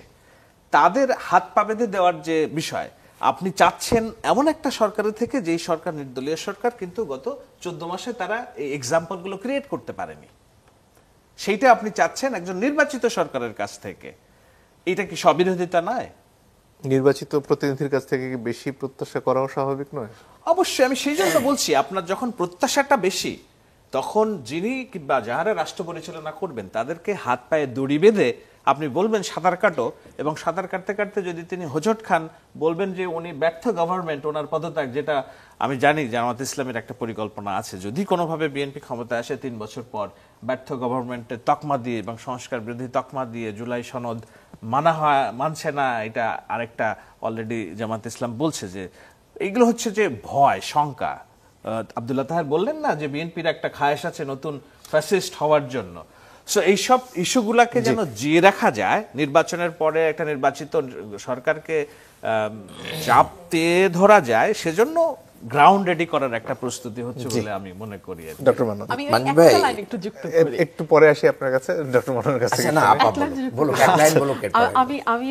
তাদের হাত পা বেঁধে দেওয়ার যে বিষয়, আপনি চাচ্ছেন এমন একটা সরকারের থেকে, যেই সরকার নির্দলীয় সরকার, কিন্তু গত 14 মাসে তারা এই এক্সাম্পলগুলো ক্রিয়েট করতে পারেনি। সেইটা আপনি চাচ্ছেন একজন নির্বাচিত সরকারের কাছ থেকে। এটা কি স্ববিরোধিতা নয়? নির্বাচিত প্রতিনিধির কাছ থেকে কি বেশি প্রত্যাশা করাও স্বাভাবিক নয়? অবশ্যই, আমি সেই জন্য বলছি, আপনার যখন প্রত্যাশাটা বেশি, তখন যিনি কিংবা যারা রাষ্ট্র পরিচালনা করবেন তাদেরকে হাত পায়ে দড়ি বেঁধে আপনি বলবেন সাঁতার কাটো, এবং সাঁতার কাটতে কাটতে যদি তিনি হোঁচট খান, বলবেন যে উনি ব্যর্থ গভর্নমেন্ট, ওনার পদত্যাগ। যেটা আমি জানি জামাত ইসলামের একটা পরিকল্পনা আছে, যদি কোনোভাবে বিএনপি ক্ষমতায় আসে 3 বছর পর, ব্যর্থ গভর্নমেন্টের তকমা দিয়ে এবং সংস্কার বিরোধী তকমা দিয়ে জুলাই সনদ মানছে না, এটা আরেকটা অলরেডি জামাত ইসলাম বলছে যে এইগুলো হচ্ছে যে ভয়, শঙ্কা। আব্দুল্লাহ তাহের বললেন না যে বিএনপির একটা খায়েশ আছে নতুন ফ্যাসিস্ট হওয়ার জন্য। সো এইসব ইস্যুগুলাকে যেন জিয়ে রাখা যায়, নির্বাচনের পরে একটা নির্বাচিত সরকারকে চাপতে ধরা যায়, সেজন্য গ্রাউন্ড রেডি করার একটা প্রস্তুতি হচ্ছে বলে আমি মনে করি। ডক্টর মান্নান, আমি মান্নান একটা ভাই, লাইন একটু যুক্ত করি। একটু পরে আসি আপনার কাছে, ডক্টর মান্নানের কাছে। আচ্ছা, না আপা বলো, এক লাইন বলো। আমি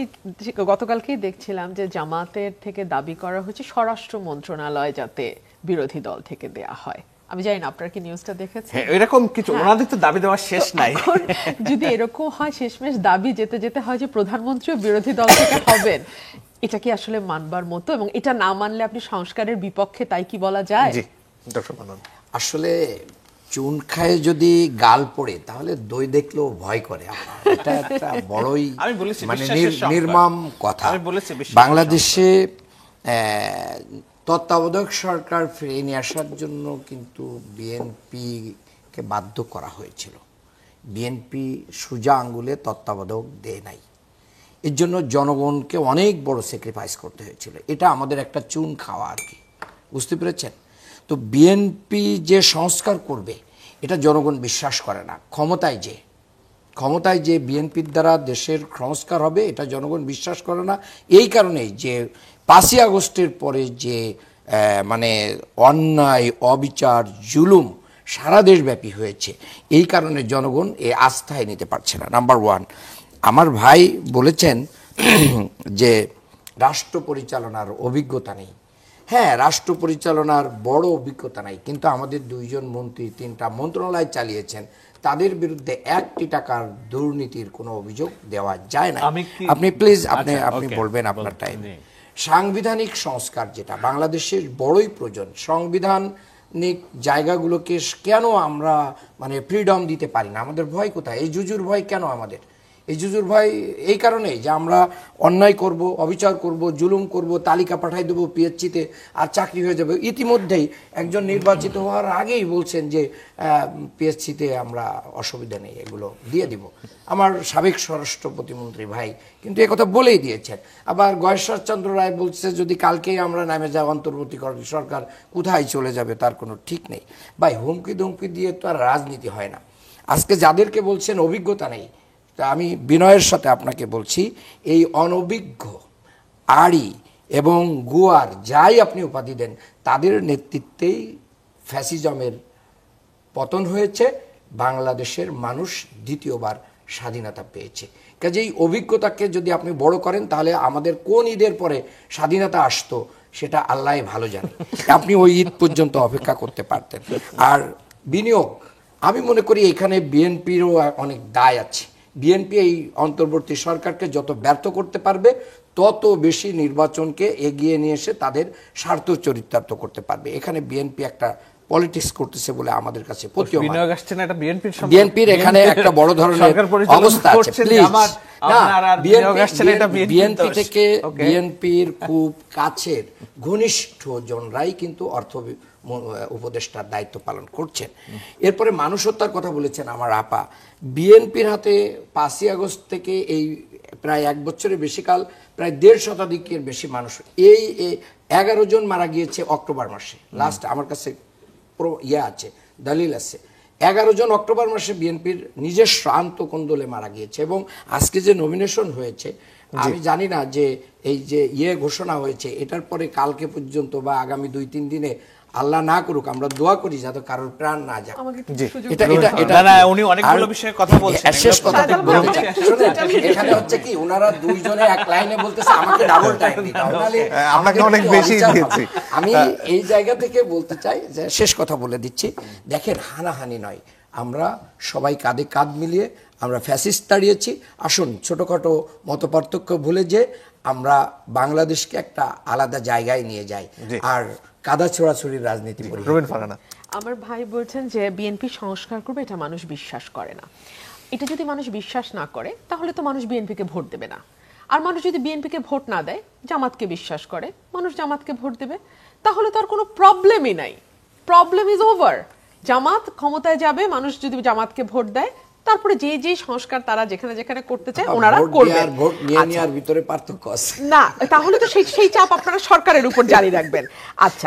গতকালকেই দেখছিলাম যে জামাতের থেকে দাবি করা হচ্ছে স্বরাষ্ট্র মন্ত্রণালয় যাতে বিরোধী দল থেকে দেয়া হয়, আমি জানি না আপনারা কি নিউজটা দেখেছেন। হ্যাঁ, এরকম কিছু ওনাদের তো দাবি দেওয়ার শেষ নাই। এখন যদি এরকম হয় শেষমেশ দাবি যেতে যেতে হয় যে প্রধানমন্ত্রী ও বিরোধী দল থেকে হবেন, এটা কি আসলে মানবার মতো? এবং এটা না মানলে আপনি সংস্কারের বিপক্ষে, তাই কি বলা যায়? জি ডক্টর মান্নান। আসলে চুন খায় যদি গাল পড়ে তাহলে দই দেখলেও ভয় করে। এটা একটা বড়ই আমি বলেছি মানে বিশ্বাসের সংকট। নির্মম কথা। আমি বলেছি বিশ্বাসের বাংলাদেশে তত্ত্বাবধায়ক সরকার ফিরিয়ে নিয়ে আসার জন্য কিন্তু বিএনপিকে বাধ্য করা হয়েছিল। বিএনপি সোজা আঙ্গুলে তত্ত্বাবধায়ক দেয় নাই, এর জন্য জনগণকে অনেক বড় স্যাক্রিফাইস করতে হয়েছিল। এটা আমাদের একটা চুন খাওয়া আর কি, বুঝতে পেরেছেন? তো বিএনপি যে সংস্কার করবে এটা জনগণ বিশ্বাস করে না। ক্ষমতায় যে বিএনপির দ্বারা দেশের সংস্কার হবে এটা জনগণ বিশ্বাস করে না। এই কারণেই যে 5ই আগস্টের পরে যে মানে অন্যায়, অবিচার, জুলুম সারা দেশব্যাপী হয়েছে, এই কারণে জনগণ এই আস্থায় নিতে পারছে না। নাম্বার 1, আমার ভাই বলেছেন যে রাষ্ট্র পরিচালনার অভিজ্ঞতা নেই। হ্যাঁ, রাষ্ট্র পরিচালনার বড় অভিজ্ঞতা নাই, কিন্তু আমাদের 2 জন মন্ত্রী 3টা মন্ত্রণালয় চালিয়েছেন, তাদের বিরুদ্ধে 1 টাকার দুর্নীতির কোনো অভিযোগ দেওয়া যায় না। আপনি প্লিজ আপনি বলবেন আপনার টাইম। সাংবিধানিক সংস্কার যেটা বাংলাদেশের বড়ই প্রয়োজন, সাংবিধানিক জায়গাগুলোকে কেন আমরা মানে ফ্রিডম দিতে পারি না? আমাদের ভয় কোথায়? এই জুজুর ভয় কেন আমাদের? এই জুজুর ভয় এই কারণেই যে আমরা অন্যায় করব, অবিচার করব, জুলুম করব, তালিকা পাঠাই দেবো পিএইচসিতে আর চাকরি হয়ে যাবে। ইতিমধ্যেই একজন নির্বাচিত হওয়ার আগেই বলছেন যে পিএইচসিতে আমরা অসুবিধা নেই, এগুলো দিয়ে দিব। আমার সাবেক স্বরাষ্ট্র প্রতিমন্ত্রী ভাই কিন্তু একথা বলেই দিয়েছেন। আবার গয়েশ্বর চন্দ্র রায় বলছে যদি কালকেই আমরা নামে যাই অন্তর্বর্তীকালীন সরকার কোথায় চলে যাবে তার কোনো ঠিক নেই। ভাই, হুমকি ধমকি দিয়ে তো আর রাজনীতি হয় না। আজকে যাদেরকে বলছেন অভিজ্ঞতা নেই, তা আমি বিনয়ের সাথে আপনাকে বলছি, এই অনভিজ্ঞ, আড়ি এবং গুয়ার যাই আপনি উপাধি দেন, তাদের নেতৃত্বেই ফ্যাসিজমের পতন হয়েছে, বাংলাদেশের মানুষ দ্বিতীয়বার স্বাধীনতা পেয়েছে। কাজেই অভিজ্ঞতাকে যদি আপনি বড় করেন তাহলে আমাদের কোন ঈদের পরে স্বাধীনতা আসতো সেটা আল্লাহ ভালো জানে। আপনি ওই ঈদ পর্যন্ত অপেক্ষা করতে পারতেন। আর বিনিয়োগ, আমি মনে করি এখানে বিএনপিরও অনেক দায় আছে। বিএনপি এই অন্তর্বর্তী সরকারকে যত ব্যর্থ করতে পারবে তত বেশি নির্বাচনকে এগিয়ে নিয়ে এসে তাদের স্বার্থ চরিতার্থ করতে পারবে। এখানে বিএনপি একটা পলিটিক্স করতেছে বলে আমাদের কাছে বিএনপির এখানে একটা বড় ধরনের অবস্থা আছে। বিএনপি থেকে বিএনপির খুব কাছের ঘনিষ্ঠ জনরাই কিন্তু অর্থ উপদেষ্টার দায়িত্ব পালন করছেন। এরপরে মানুষ হত্যার কথা বলেছেন আমার আপা। বিএনপির হাতে 5ই আগস্ট থেকে এই প্রায় 1 বছরের বেশি কাল প্রায় 1.5 শতাধিকের বেশি মানুষ, এই 11 জন মারা গিয়েছে অক্টোবর মাসে। লাস্ট আমার কাছে আছে, দলিল আছে। 11 জন অক্টোবর মাসে বিএনপির নিজস্ব আন্তঃকন্দলে মারা গিয়েছে। এবং আজকে যে নমিনেশন হয়েছে, আমি জানি না যে এই যে ঘোষণা হয়েছে এটার পরে কালকে পর্যন্ত বা আগামী 2-3 দিনে আল্লাহ না করুক, আমরা দোয়া করি যাতে কারোর প্রাণ না যায়। উনি অনেকগুলো বিষয়ে কথা বলছেন। শেষ কথা এখানে হচ্ছে কি, ওনারা 2 জনে এক লাইনে বলতেছে, আমাকে ডাবল টাইম দিতে হবে, আপনাকে অনেক বেশি দিয়েছি। আমি এই জায়গা থেকে বলতে চাই যে শেষ কথা বলে দিচ্ছি, দেখেন হানাহানি নয়, আমরা সবাই কাঁধে কাঁধ মিলিয়ে আমরা ফ্যাসিস্ট তাড়িয়েছি। আসুন ছোটখাটো মতপার্থক্য ভুলে যে আমরা বাংলাদেশকে একটা আলাদা জায়গায় নিয়ে যাই আর কাদা ছোড়াছুড়ির রাজনীতি করি। আমার ভাই বলছেন যে বিএনপি সংস্কার করবে, এটা মানুষ বিশ্বাস করে না। এটা যদি মানুষ বিশ্বাস না করে তাহলে তো মানুষ বিএনপিকে ভোট দেবে না। আর মানুষ যদি বিএনপিকে ভোট না দেয়, জামাতকে বিশ্বাস করে, মানুষ জামাতকে ভোট দেবে, তাহলে তো আর কোনো প্রবলেমই নাই। Problem is over. জামাত ক্ষমতায় যাবে, মানুষ যদি জামাতকে ভোট দেয়, তারপরে যে যে সংস্কার তারা যেখানে যেখানে করতে চায় ওনারা করবে। ভোট নিয়ে নেওয়ার ভিতরে পার্থক্য আছে না, তাহলে তো সেই চাপ আপনারা সরকারের উপর জারি রাখবেন। আচ্ছা,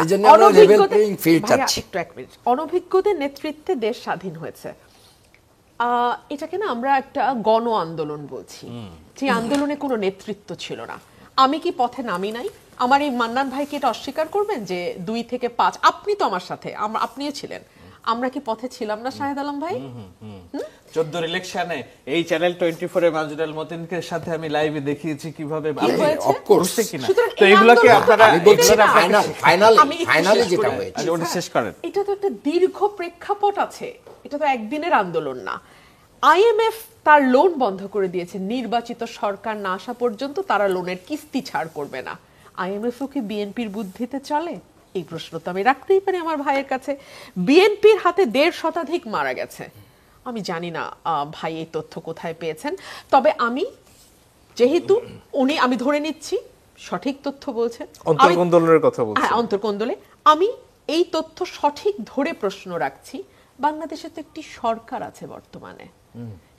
অনভিজ্ঞদের নেতৃত্বে দেশ স্বাধীন হয়েছে, এটাকে না আমরা একটা গণ আন্দোলন বলছি, যে আন্দোলনে কোনো নেতৃত্ব ছিল না। আমি কি পথে নামি নাই? আমার এই মান্নান ভাইকে এটা অস্বীকার করবেন যে 2 থেকে 5, আপনি তো আমার সাথে, আপনিও ছিলেন, আমরা কি পথে ছিলাম না শাহেদ আলম ভাই? 14 ইলেকশনে এই চ্যানেল 24 এ মাজুদ আল মতিনকে সাথে আমি লাইভে দেখিয়েছি কিভাবে আপনি হয়েছে? of course। বুঝতে কিনা। সুতরাং তো এই এগুলোকে আন্দোলন- আপনারা আমি বলছি এগুলোর আমি একটু ফাইনালি শেষ যেটা করে হয়েছে আচ্ছা, ওটা শেষ করেন। এটা তো একটা দীর্ঘ প্রেক্ষাপট আছে, এটা তো একদিনের আন্দোলন না। আইএমএফ তার লোন বন্ধ করে দিয়েছে, নির্বাচিত সরকার না আসা পর্যন্ত তারা লোনের কিস্তি ছাড় করবে না। আইএমএফও কি বিএনপির বুদ্ধিতে চলে? এই প্রশ্ন তো আমি রাখতেই পারি আমার ভাইয়ের কাছে। বিএনপির হাতে 1.5 শতাধিক মারা গেছে। আমি জানি না ভাই এই তথ্য কোথায় পেয়েছেন, তবে আমি যেহেতু আমি ধরে নিচ্ছি সঠিক তথ্য বলছেন, অন্তর্কোন্দলের কথা বলছি। হ্যাঁ, অন্তর্কোন্দলে আমি এই তথ্য সঠিক ধরে প্রশ্ন রাখছি। বাংলাদেশে তো একটি সরকার আছে বর্তমানে,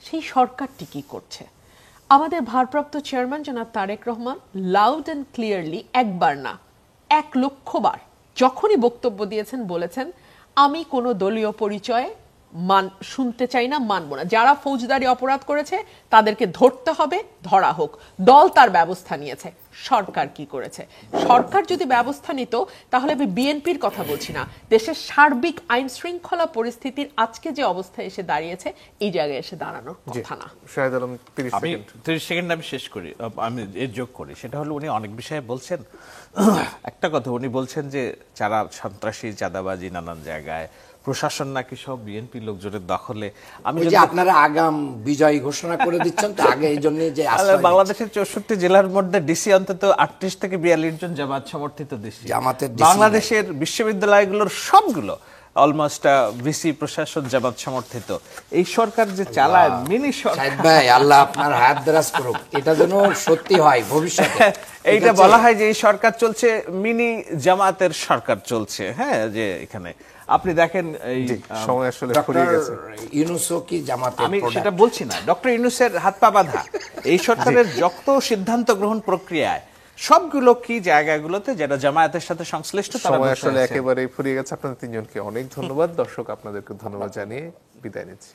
সেই সরকারটি কি করছে? আমাদের ভারপ্রাপ্ত চেয়ারম্যান জনাব Tarek Rahman loud and clearly, একবার না 1 লক্ষ বার যখনই বক্তব্য দিয়েছেন বলেছেন, আমি কোনো দলীয় পরিচয়ে শুনতে চাই না, মানবো না। যারা ফৌজদারি অপরাধ করেছে তাদেরকে ধরতে হবে, ধরা হোক। দল তার ব্যবস্থা নিয়েছে। সরকার কি করেছে? সরকার যদি ব্যবস্থা নিত তাহলে আমি বিএনপির কথা বলছি না, দেশের সার্বিক আইন শৃঙ্খলা পরিস্থিতির আজকে যে অবস্থায় এসে দাঁড়িয়েছে, এই জায়গায় এসে দাঁড়ানোর কথা না। শাহেদ আলম 30 আমি সেকেন্ড। 30 সেকেন্ড আমি শেষ করি, আমি এর যোগ করি। সেটা হলো উনি অনেক বিষয়ে বলছেন। একটা কথা উনি বলছেন যে যারা সন্ত্রাসী, চাঁদাবাজি নানান জায়গায়, প্রশাসন নাকি সব বিএনপি লোকজনের দখলে। আমি ওই যে আপনারা আগাম বিজয় ঘোষণা করে দিচ্ছেন তো আগে, এই জন্য যে বাংলাদেশের 64 জেলার মধ্যে ডিসি অন্তত 38 থেকে 42 জন জামাত সমর্থিত ডিসি। জামাতের DC বাংলাদেশের বিশ্ববিদ্যালয়গুলোর সবগুলো অলমোস্ট ভিসি প্রশাসন জামাত সমর্থিত। এই সরকার যে চালায় মিনি সরকার, ভাই আল্লাহ আপনার হায়াত দারাজ করুক, এটা যেন সত্যি হয় ভবিষ্যতে। এইটা বলা হয় যে এই সরকার চলছে মিনি জামাতের সরকার চলছে। হ্যাঁ, যে এখানে আপনি দেখেন এই সময় আসলে ফুরিয়ে গেছে। ইউনুসও কি জামাতের আমি product? সেটা বলছি না, ডক্টর ইউনূসের হাত পা বাঁধা। এই সরকারের যত সিদ্ধান্ত গ্রহণ প্রক্রিয়ায় সবগুলো কি জায়গাগুলোতে যারা জামায়াতের সাথে সংশ্লিষ্ট, তারা সময় বসে আসলে আছে। একেবারে ফুরিয়ে গেছে। আপনাদের তিনজনকে অনেক ধন্যবাদ। দর্শক আপনাদেরকে ধন্যবাদ জানিয়ে বিদায় নিচ্ছি।